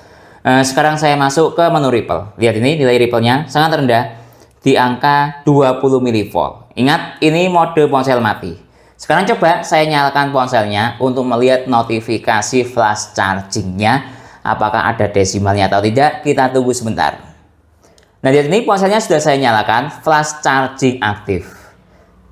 Sekarang saya masuk ke menu Ripple. Lihat ini nilai Ripple-nya sangat rendah di angka 20 mV. Ingat ini mode ponsel mati. Sekarang coba saya nyalakan ponselnya untuk melihat notifikasi flash chargingnya. Apakah ada desimalnya atau tidak? Kita tunggu sebentar. Nah, di sini ponselnya sudah saya nyalakan, flash charging aktif.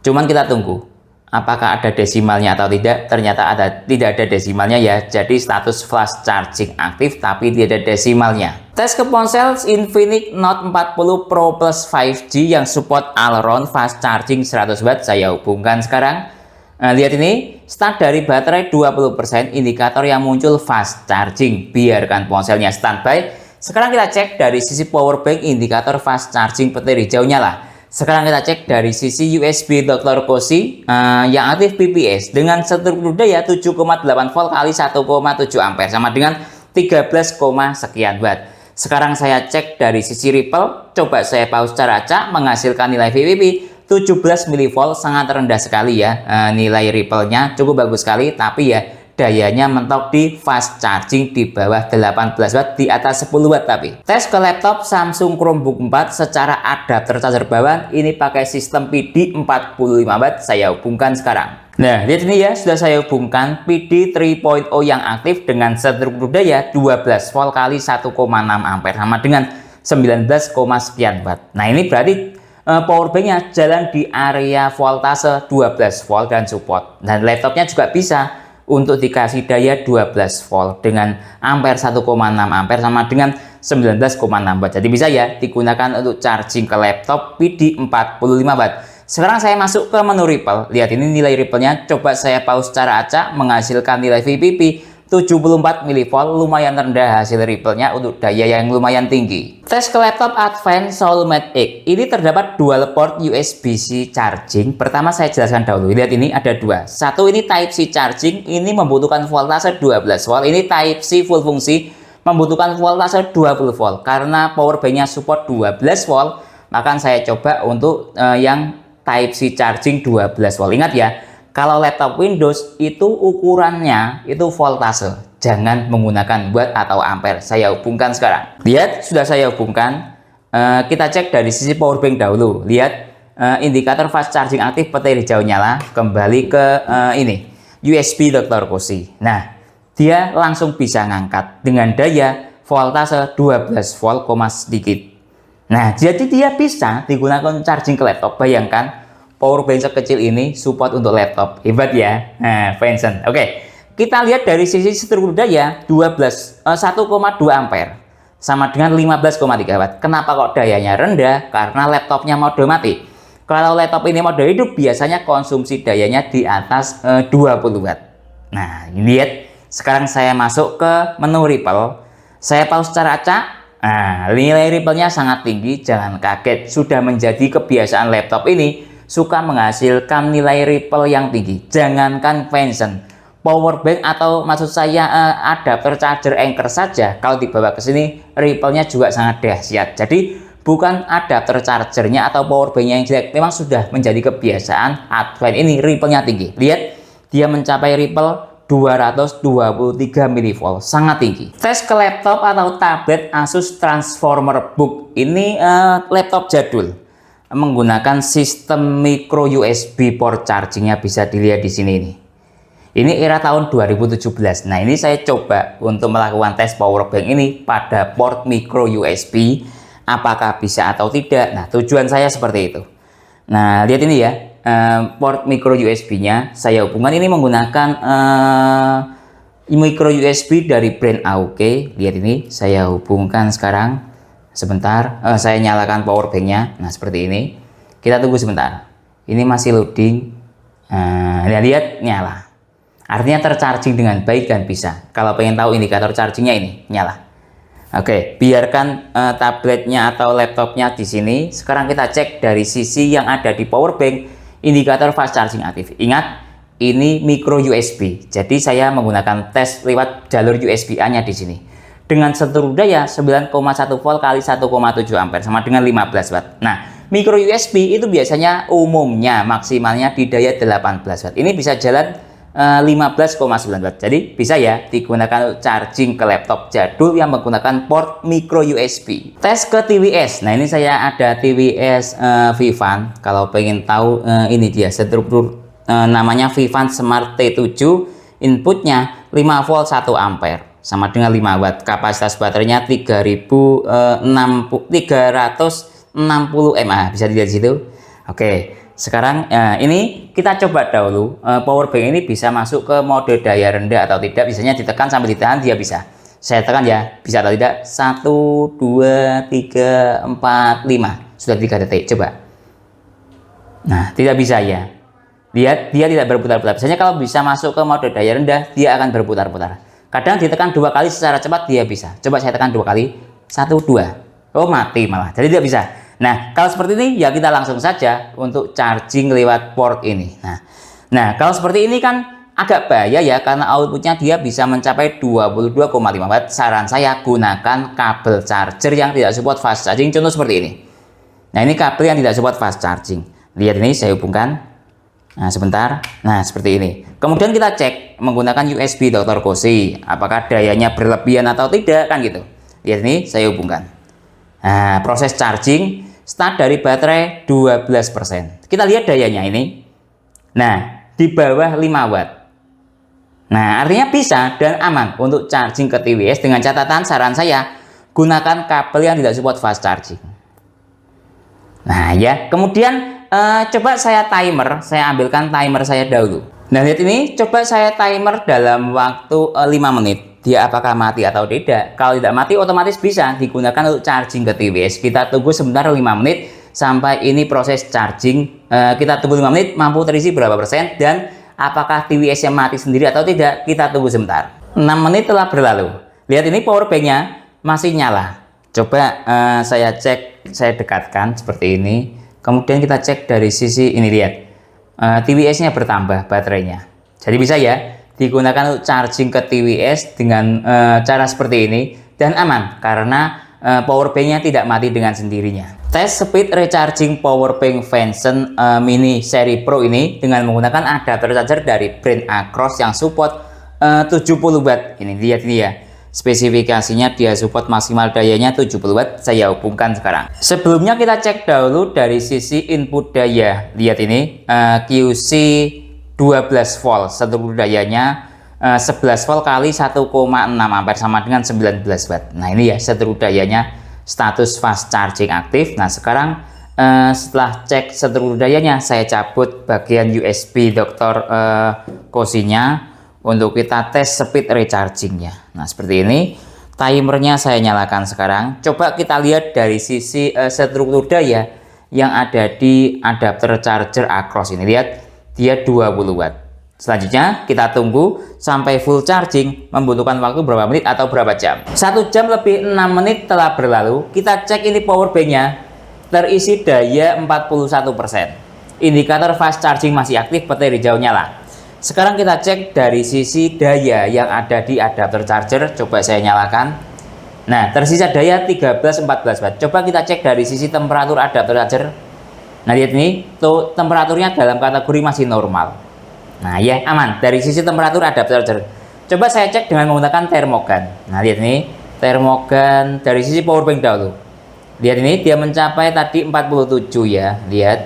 Cuman kita tunggu apakah ada desimalnya atau tidak. Ternyata tidak ada desimalnya ya. Jadi status flash charging aktif tapi tidak ada desimalnya. Tes ke ponsel Infinix Note 40 Pro Plus 5G yang support all round fast charging 100 watt. Saya hubungkan sekarang. Nah, lihat ini, start dari baterai 20%, indikator yang muncul fast charging. Biarkan ponselnya standby. Sekarang kita cek dari sisi power bank, indikator fast charging petir hijau nyala. Sekarang kita cek dari sisi USB Dr. Cozy yang aktif PPS dengan seluruh daya 7,8 volt kali 1,7 ampere sama dengan 13, sekian watt. Sekarang saya cek dari sisi Ripple. Coba saya pause cara acak menghasilkan nilai VPP 17 mV, sangat rendah sekali ya. Nilai Ripple-nya cukup bagus sekali tapi ya dayanya mentok di fast charging di bawah 18 watt, di atas 10 watt tapi. Tes ke laptop Samsung Chromebook 4 secara adapter charger bawaan ini pakai sistem PD 45 watt. Saya hubungkan sekarang. Nah, lihat ini ya, sudah saya hubungkan PD 3.0 yang aktif dengan seluruh daya 12 volt kali 1,6 ampere sama dengan 19, sekian watt. Nah, ini berarti power banknya jalan di area voltase 12 volt dan support. Dan laptopnya juga bisa untuk dikasih daya 12 volt dengan ampere 1,6 ampere sama dengan 19,6 watt. Jadi bisa ya digunakan untuk charging ke laptop PD 45 watt. Sekarang saya masuk ke menu Ripple. Lihat ini nilai Ripple-nya. Coba saya pause cara acak menghasilkan nilai VPP 74 mV. Lumayan rendah hasil Ripple-nya untuk daya yang lumayan tinggi. Tes ke laptop Advance Soulmate X. Ini terdapat dual port USB-C charging. Pertama saya jelaskan dahulu. Lihat ini ada dua. Satu ini Type-C charging. Ini membutuhkan voltase 12 volt. Ini Type-C full fungsi membutuhkan voltase 20 volt. Karena power bank-nya support 12 volt, maka saya coba untuk yang Type-C charging 12 volt. Ingat ya, Kalau laptop Windows itu ukurannya itu voltase, jangan menggunakan watt atau ampere. Saya hubungkan sekarang. Lihat, sudah saya hubungkan. Kita cek dari sisi power bank dahulu. Lihat, indikator fast charging aktif, petir hijau nyala. Kembali ke ini USB Dr. Koshi. Nah, dia langsung bisa ngangkat dengan daya voltase 12 volt, sedikit. Nah, jadi dia bisa digunakan charging ke laptop. Bayangkan, power bank sekecil ini support untuk laptop. Hebat ya. Nah, Vincent. Oke, kita lihat dari sisi struktur daya 1,2 ampere sama dengan 15,3 watt. Kenapa kok dayanya rendah? Karena laptopnya mode mati. Kalau laptop ini mode hidup, biasanya konsumsi dayanya di atas 20 watt. Nah, lihat. Sekarang saya masuk ke menu Ripple. Saya pause secara acak. Nah, nilai Ripple-nya sangat tinggi. Jangan kaget, sudah menjadi kebiasaan laptop ini suka menghasilkan nilai Ripple yang tinggi. Jangankan Vincent, power bank atau maksud saya adapter charger Anker saja, kalau dibawa ke sini Ripple-nya juga sangat dahsyat. Jadi bukan adapter chargernya atau power bank-nya yang jelek, memang sudah menjadi kebiasaan Advent ini Ripple-nya tinggi. Lihat, dia mencapai Ripple 223 mV, sangat tinggi. Tes ke laptop atau tablet Asus Transformer Book. Ini laptop jadul, menggunakan sistem micro USB port chargingnya, bisa dilihat di sini nih. Ini era tahun 2017. Nah, ini saya coba untuk melakukan tes power bank ini pada port micro USB, apakah bisa atau tidak. Nah, tujuan saya seperti itu. Nah, lihat ini ya, port micro USB-nya saya hubungkan. Ini menggunakan micro USB dari brand AOK. Lihat ini, saya hubungkan sekarang. Sebentar, saya nyalakan power bank-nya. Nah, seperti ini. Kita tunggu sebentar. Ini masih loading. Lihat, nyala. Artinya tercharging dengan baik dan bisa. Kalau pengen tahu indikator chargingnya, ini nyala. Oke, biarkan tabletnya atau laptopnya di sini. Sekarang kita cek dari sisi yang ada di power bank, indikator fast charging aktif. Ingat, ini micro USB. Jadi saya menggunakan tes lewat jalur USB-A-nya di sini. Dengan struktur daya 9,1 volt kali 1,7 ampere sama dengan 15 watt. Nah, micro USB itu biasanya umumnya maksimalnya di daya 18 watt. Ini bisa jalan 15,9 watt. Jadi bisa ya digunakan charging ke laptop jadul yang menggunakan port micro USB. Tes ke TWS. Nah, ini saya ada TWS Vivan. Kalau pengen tahu, ini dia struktur namanya Vivan Smart T7. Inputnya 5 volt 1 ampere sama dengan 5 watt. Kapasitas baterainya 360 mAh. Bisa dilihat di situ. Oke, sekarang ini kita coba dahulu power bank ini bisa masuk ke mode daya rendah atau tidak. Biasanya ditekan sampai ditahan, dia bisa. Saya tekan ya, bisa atau tidak. 1, 2, 3, 4, 5. Sudah 3 detik, coba. Nah, tidak bisa ya. Lihat, dia tidak berputar-putar. Biasanya kalau bisa masuk ke mode daya rendah, dia akan berputar-putar. Kadang ditekan 2 kali secara cepat, dia bisa. Coba saya tekan 2 kali. 1, 2. Oh, mati malah. Jadi tidak bisa. Nah, kalau seperti ini ya kita langsung saja untuk charging lewat port ini. Nah, kalau seperti ini kan agak bahaya ya, karena outputnya dia bisa mencapai 22,5 watt. Saran saya gunakan kabel charger yang tidak support fast charging. Contoh seperti ini. Nah, ini kabel yang tidak support fast charging. Lihat ini, saya hubungkan. Nah, sebentar. Nah, seperti ini. Kemudian kita cek menggunakan USB Dr. Koshi, apakah dayanya berlebihan atau tidak, kan gitu. Lihat ini, saya hubungkan. Nah, proses charging start dari baterai 12%. Kita lihat dayanya ini. Nah, di bawah 5 watt. Nah, artinya bisa dan aman untuk charging ke TWS. Dengan catatan, saran saya gunakan kabel yang tidak support fast charging. Nah ya, kemudian coba saya timer, saya ambilkan timer saya dahulu. Nah, lihat ini, coba saya timer dalam waktu 5 menit. Dia apakah mati atau tidak? Kalau tidak mati, otomatis bisa digunakan untuk charging ke TWS. Kita tunggu sebentar 5 menit sampai ini proses charging. Kita tunggu 5 menit, mampu terisi berapa persen, dan apakah TWS-nya mati sendiri atau tidak, kita tunggu sebentar. 6 menit telah berlalu. Lihat ini, power bank-nya masih nyala. Coba saya cek, saya dekatkan seperti ini. Kemudian kita cek dari sisi ini, lihat. TWS-nya bertambah baterainya. Jadi bisa ya digunakan untuk charging ke TWS dengan cara seperti ini, dan aman karena power bank-nya tidak mati dengan sendirinya. Tes speed recharging powerbank Venson Mini seri Pro ini dengan menggunakan adapter charger dari brand Acros yang support 70 watt. Ini lihat ini ya. Spesifikasinya dia support maksimal dayanya 70 watt. Saya hubungkan sekarang. Sebelumnya kita cek dahulu dari sisi input daya. Lihat ini QC 12 volt. Seluruh dayanya 11 volt kali 1,6 ampere sama dengan 19 watt. Nah ini ya seluruh dayanya. Status fast charging aktif. Nah sekarang setelah cek seluruh dayanya, saya cabut bagian USB Dr. Kosinya untuk kita tes speed rechargingnya. Nah seperti ini, timernya saya nyalakan sekarang. Coba kita lihat dari sisi struktur daya yang ada di adapter charger Acros ini. Lihat, dia 20 watt. Selanjutnya kita tunggu sampai full charging, membutuhkan waktu berapa menit atau berapa jam. 1 jam lebih 6 menit telah berlalu. Kita cek ini powerbanknya terisi daya 41%. Indikator fast charging masih aktif, petir hijau nyala. Sekarang kita cek dari sisi daya yang ada di adapter charger. Coba saya nyalakan. Nah tersisa daya 13-14 watt. Coba kita cek dari sisi temperatur adapter charger. Nah lihat ini tuh, temperaturnya dalam kategori masih normal. Nah ya aman dari sisi temperatur adapter charger. Coba saya cek dengan menggunakan termogan. Nah lihat ini termogan dari sisi powerbank dahulu. Lihat ini dia mencapai tadi 47 ya. Lihat.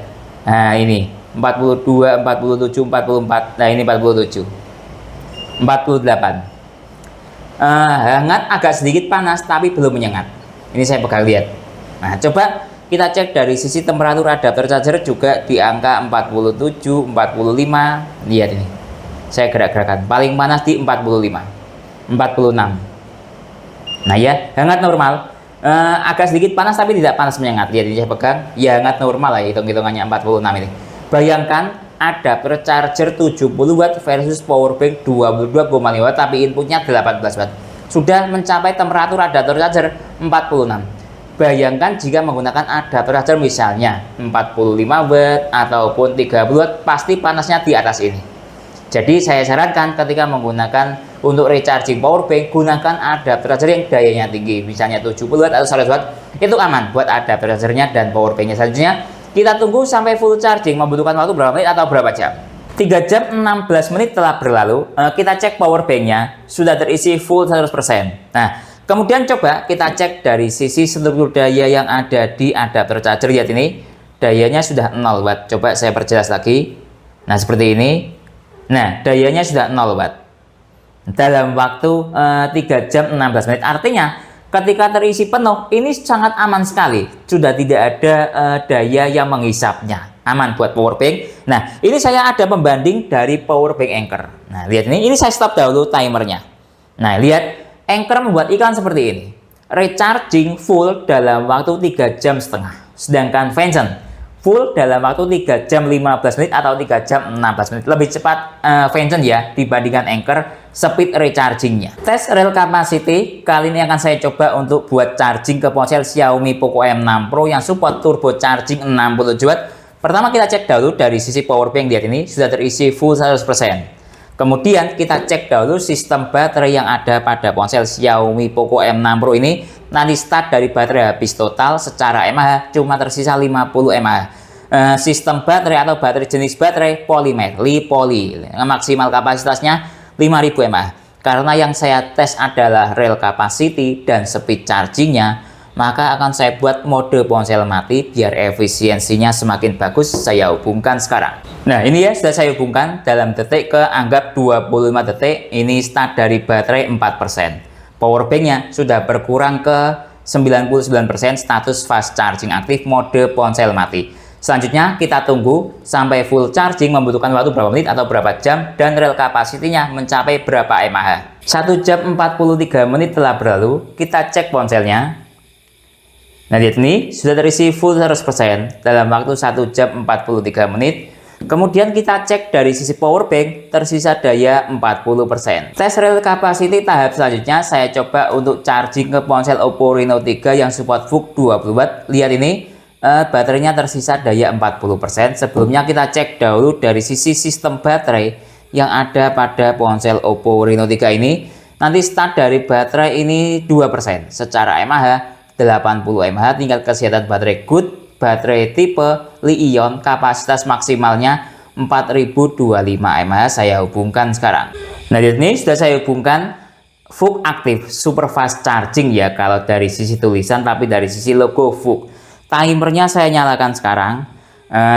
Nah ini 42, 47, 44. Nah ini 47. 48. Hangat, agak sedikit panas tapi belum menyengat. Ini saya pegang lihat. Nah coba kita cek dari sisi temperatur adapter charger juga di angka 47, 45. Lihat ini. Saya gerak-gerakan. Paling panas di 45. 46. Nah ya, hangat normal. Agak sedikit panas tapi tidak panas menyengat. Lihat ini saya pegang. Ya hangat normal lah hitung-hitungannya 46 ini. Bayangkan adapter charger 70 watt versus powerbank 22,5 watt tapi inputnya 18 watt. Sudah mencapai temperatur adapter charger 46. Bayangkan jika menggunakan adapter charger misalnya 45 watt ataupun 30 watt, pasti panasnya di atas ini. Jadi saya sarankan ketika menggunakan untuk recharging powerbank, gunakan adapter charger yang dayanya tinggi, misalnya 70 watt atau 100 watt, itu aman buat adapter chargernya dan powerbanknya. Selanjutnya kita tunggu sampai full charging, membutuhkan waktu berapa menit atau berapa jam. 3 jam 16 menit telah berlalu. Kita cek powerbanknya sudah terisi full 100%. Nah kemudian coba kita cek dari sisi struktur daya yang ada di adapter charger. Lihat ini dayanya sudah 0 watt. Coba saya perjelas lagi. Nah seperti ini. Nah dayanya sudah 0 watt dalam waktu 3 jam 16 menit. Artinya ketika terisi penuh ini sangat aman sekali. Sudah tidak ada daya yang menghisapnya. Aman buat powerbank. Nah ini saya ada pembanding dari powerbank Anker. Nah lihat ini saya stop dahulu timernya. Nah lihat, Anker membuat iklan seperti ini. Recharging full dalam waktu 3 jam setengah. Sedangkan Venson full dalam waktu 3 jam 15 menit atau 3 jam 16 menit. Lebih cepat Venson ya dibandingkan Anker speed rechargingnya. Tes real capacity kali ini akan saya coba untuk buat charging ke ponsel Xiaomi Poco M6 Pro yang support turbo charging 60 watt. Pertama kita cek dahulu dari sisi powerbank. Lihat ini sudah terisi full 100%. Kemudian kita cek dahulu sistem baterai yang ada pada ponsel Xiaomi Poco M6 Pro ini. Nanti start dari baterai habis total secara mAh cuma tersisa 50 mAh. Sistem baterai atau baterai jenis baterai polimer, Li-Poly. Maksimal kapasitasnya 5000 mAh. Karena yang saya tes adalah real capacity dan speed chargingnya, maka akan saya buat mode ponsel mati biar efisiensinya semakin bagus. Saya hubungkan sekarang. Nah ini ya sudah saya hubungkan dalam detik ke anggap 25 detik. Ini start dari baterai 4%. Powerbanknya sudah berkurang ke 99%. Status fast charging aktif, mode ponsel mati. Selanjutnya kita tunggu sampai full charging, membutuhkan waktu berapa menit atau berapa jam, dan real capacity-nya mencapai berapa mAh. 1 jam 43 menit telah berlalu. Kita cek ponselnya. Nah lihat ini sudah terisi full 100% dalam waktu 1 jam 43 menit. Kemudian kita cek dari sisi powerbank, tersisa daya 40%. Tes real capacity tahap selanjutnya saya coba untuk charging ke ponsel Oppo Reno 3 yang support VOOC 20 watt. Lihat ini baterainya tersisa daya 40%. Sebelumnya kita cek dahulu dari sisi sistem baterai yang ada pada ponsel Oppo Reno 3 ini. Nanti start dari baterai ini 2%. Secara mAh 80 mAh, tingkat kesehatan baterai good. baterai tipe Li-ion, kapasitas maksimalnya 4025 mAh. Saya hubungkan sekarang. Nah, di sini sudah saya hubungkan VOOC aktif super fast charging ya kalau dari sisi tulisan, tapi dari sisi logo VOOC. Timernya saya nyalakan sekarang.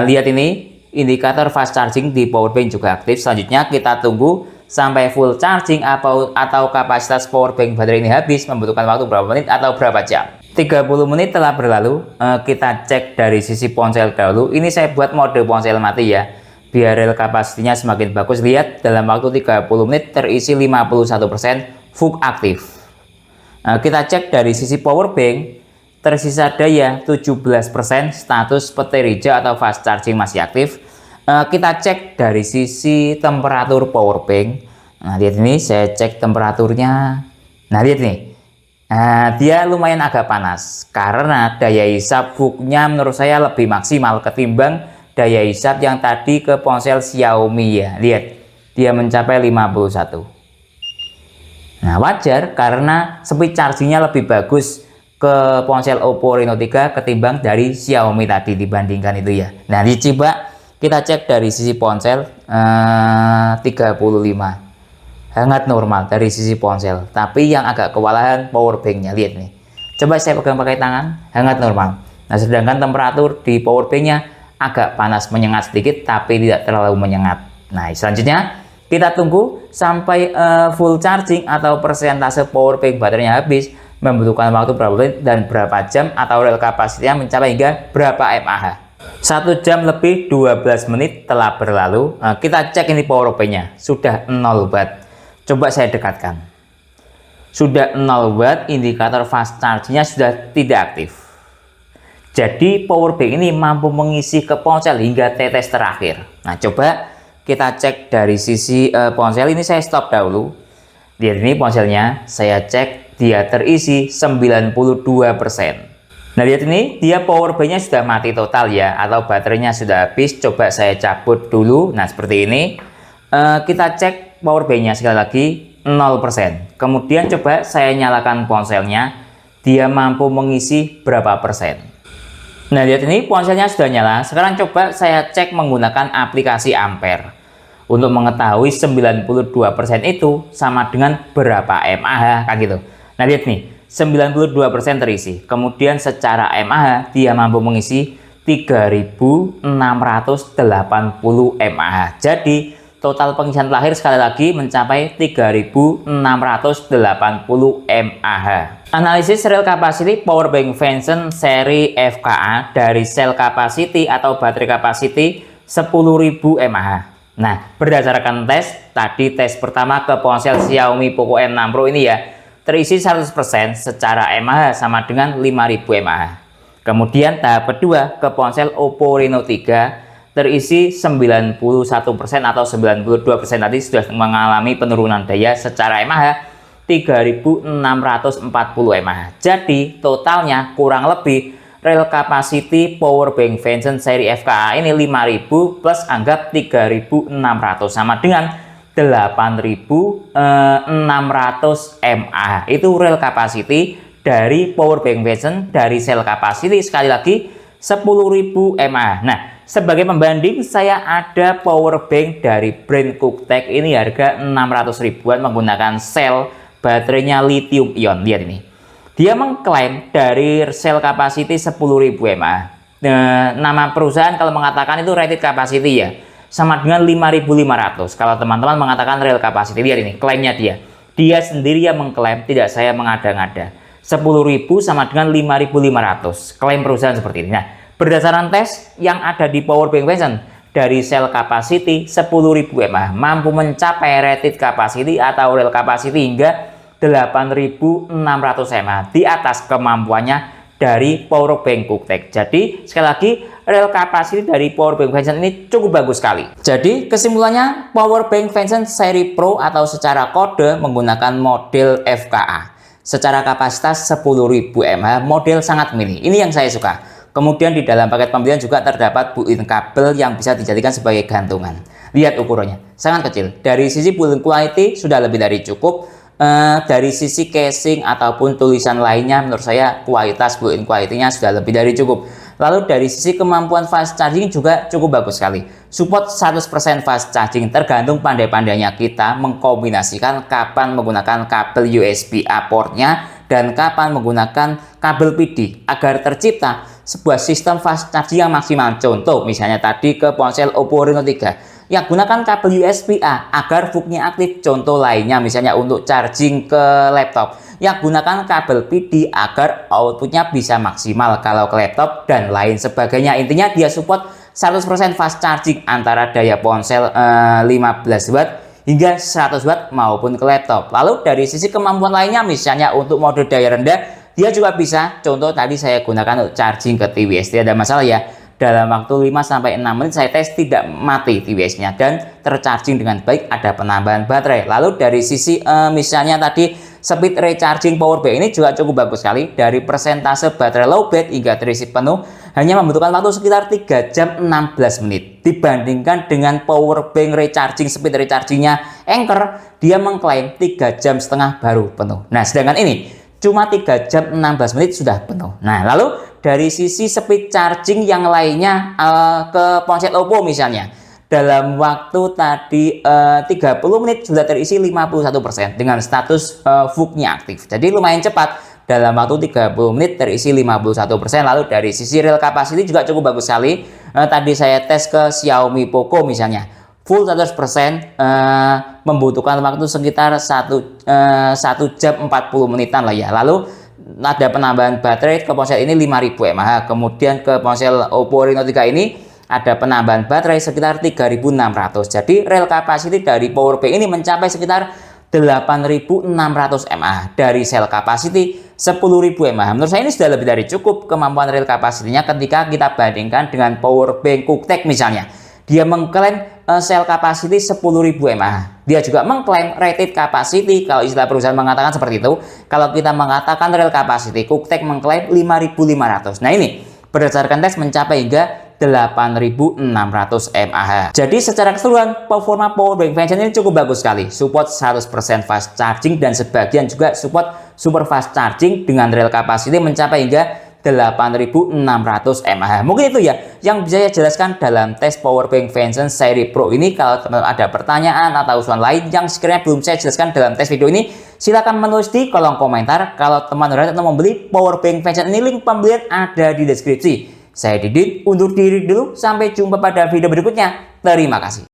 Lihat ini, indikator fast charging di powerbank juga aktif. Selanjutnya kita tunggu sampai full charging atau kapasitas powerbank baterai ini habis, membutuhkan waktu berapa menit atau berapa jam. 30 menit telah berlalu. Kita cek dari sisi ponsel dahulu. Ini saya buat mode ponsel mati ya, biar rel kapasitinya semakin bagus. Lihat, dalam waktu 30 menit terisi 51%, VOOC aktif. Kita cek dari sisi powerbank, tersisa daya 17%, status petir hijau atau fast charging masih aktif. Kita cek dari sisi temperatur powerbank. Nah, lihat ini, saya cek temperaturnya. Nah, lihat nih, dia lumayan agak panas karena daya hisap VOOC-nya menurut saya lebih maksimal ketimbang daya hisap yang tadi ke ponsel Xiaomi ya. Lihat, dia mencapai 51. Nah, wajar karena speed chargingnya lebih bagus ke ponsel Oppo Reno 3 ketimbang dari Xiaomi tadi dibandingkan itu ya. Nah, dicoba kita cek dari sisi ponsel 35. Hangat normal dari sisi ponsel, tapi yang agak kewalahan powerbanknya. Lihat nih, coba saya pegang pakai tangan, hangat normal. Nah, sedangkan temperatur di powerbanknya agak panas menyengat sedikit, tapi tidak terlalu menyengat. Nah, selanjutnya kita tunggu sampai full charging atau persentase powerbank baterainya habis, membutuhkan waktu berapa menit dan berapa jam, atau rel kapasitasnya mencapai hingga berapa mAh. 1 jam lebih 12 menit telah berlalu. Kita cek ini powerbanknya sudah 0 watt. Coba saya dekatkan, sudah 0 watt, indikator fast chargingnya sudah tidak aktif. Jadi powerbank ini mampu mengisi ke ponsel hingga tetes terakhir. Nah, coba kita cek dari sisi ponsel. Ini saya stop dahulu. Lihat ini ponselnya, saya cek dia terisi 92%. Nah, lihat ini, dia powerbanknya sudah mati total ya, atau baterainya sudah habis. Coba saya cabut dulu. Nah, seperti ini. Kita cek powerbanknya sekali lagi 0%. Kemudian coba saya nyalakan ponselnya, dia mampu mengisi berapa persen. Nah, lihat ini, ponselnya sudah nyala. Sekarang coba saya cek menggunakan aplikasi Ampere untuk mengetahui 92% itu sama dengan berapa mAh kan gitu. Nah, lihat nih, 92% terisi. Kemudian secara mAh dia mampu mengisi 3680 mAh. Jadi total pengisian terakhir sekali lagi mencapai 3680 mAh. Analisis rel capacity powerbank Vention seri FKA dari sel capacity atau baterai capacity 10.000 mAh. Nah, berdasarkan tes tadi, tes pertama ke ponsel Xiaomi Poco M6 Pro ini ya, terisi 100% secara mAh sama dengan 5.000 mAh. Kemudian tahap kedua ke ponsel Oppo Reno 3 terisi 91% atau 92%, tadi sudah mengalami penurunan daya secara mAh 3640 mAh. Jadi totalnya kurang lebih rel capacity powerbank Vention seri FKA ini 5000 plus anggap 3600 sama dengan 8600 mAh. Itu rel capacity dari powerbank Vention dari sel capacity sekali lagi 10.000 mAh. Nah, sebagai pembanding saya ada powerbank dari brand Cooktek ini harga 600 ribuan menggunakan sel baterainya lithium ion. Lihat ini, dia mengklaim dari sel capacity 10.000 mAh. Nama perusahaan kalau mengatakan itu rated capacity ya, sama dengan 5.500 kalau teman-teman mengatakan real capacity. Lihat ini klaimnya dia sendiri yang mengklaim, tidak saya mengada-ngada. 10.000 sama dengan 5.500, klaim perusahaan seperti ini. Nah, berdasarkan tes yang ada di powerbank Vention dari sel capacity 10.000 mAh mampu mencapai rated capacity atau real capacity hingga 8.600 mAh, di atas kemampuannya dari powerbank Cooktek. Jadi sekali lagi, rel capacity dari powerbank Vention ini cukup bagus sekali. Jadi kesimpulannya, powerbank Vention seri Pro atau secara kode menggunakan model FKA secara kapasitas 10.000 mAh, model sangat mini. Ini yang saya suka. Kemudian di dalam paket pembelian juga terdapat built-in kabel yang bisa dijadikan sebagai gantungan. Lihat ukurannya, sangat kecil. Dari sisi build quality sudah lebih dari cukup. Dari sisi casing ataupun tulisan lainnya, menurut saya kualitas built-in quality-nya sudah lebih dari cukup. Lalu dari sisi kemampuan fast charging juga cukup bagus sekali. Support 100% fast charging, tergantung pandai-pandainya kita mengkombinasikan kapan menggunakan kabel USB-A portnya dan kapan menggunakan kabel PD agar tercipta sebuah sistem fast charging yang maksimal. Contoh misalnya tadi ke ponsel Oppo Reno 3 yang gunakan kabel USB-A agar VOOC-nya aktif. Contoh lainnya misalnya untuk charging ke laptop yang gunakan kabel PD agar outputnya bisa maksimal kalau ke laptop dan lain sebagainya. Intinya dia support 100% fast charging antara daya ponsel 15 watt hingga 100 watt maupun ke laptop. Lalu dari sisi kemampuan lainnya misalnya untuk mode daya rendah dia juga bisa. Contoh tadi saya gunakan untuk charging ke TWS, tidak ada masalah ya. Dalam waktu 5-6 menit saya tes tidak mati TWS-nya dan tercharging dengan baik, ada penambahan baterai. Lalu dari sisi misalnya tadi speed recharging power bank ini juga cukup bagus sekali. Dari persentase baterai lowbat hingga terisi penuh hanya membutuhkan waktu sekitar 3 jam 16 menit. Dibandingkan dengan power bank recharging, speed rechargingnya Anker, dia mengklaim 3,5 jam baru penuh. Nah sedangkan ini cuma 3 jam 16 menit sudah penuh. Nah lalu dari sisi speed charging yang lainnya ke ponsel Oppo misalnya dalam waktu tadi 30 menit sudah terisi 51% dengan status VOOC-nya aktif. Jadi lumayan cepat, dalam waktu 30 menit terisi 51%. Lalu dari sisi real capacity juga cukup bagus sekali. Tadi saya tes ke Xiaomi Poco misalnya full 100% membutuhkan waktu sekitar 1 jam 40 menitan lah ya. Lalu ada penambahan baterai ke ponsel ini 5000 mAh. Kemudian ke ponsel Oppo Reno 3 ini ada penambahan baterai sekitar 3600. Jadi real capacity dari power bank ini mencapai sekitar 8600 mAh dari cell capacity 10.000 mAh. Menurut saya ini sudah lebih dari cukup kemampuan real capacity-nya ketika kita bandingkan dengan power bank Cooktek misalnya. Dia mengklaim cell capacity 10.000 mAh. Dia juga mengklaim rated capacity, kalau istilah perusahaan mengatakan seperti itu. Kalau kita mengatakan real capacity, Cooktek mengklaim 5.500. Nah ini berdasarkan tes mencapai hingga 8.600 mAh. Jadi secara keseluruhan performa power bank Vention ini cukup bagus sekali. Support 100% fast charging dan sebagian juga support super fast charging dengan real capacity mencapai hingga 8.600 mAh. Mungkin itu ya yang bisa saya jelaskan dalam tes powerbank Vention seri Pro ini. Kalau teman-teman ada pertanyaan atau usulan lain yang sekiranya belum saya jelaskan dalam tes video ini, silahkan menulis di kolom komentar. Kalau teman-teman mau membeli powerbank Vention ini, link pembelian ada di deskripsi. Saya Didit undur diri dulu, sampai jumpa pada video berikutnya. Terima kasih.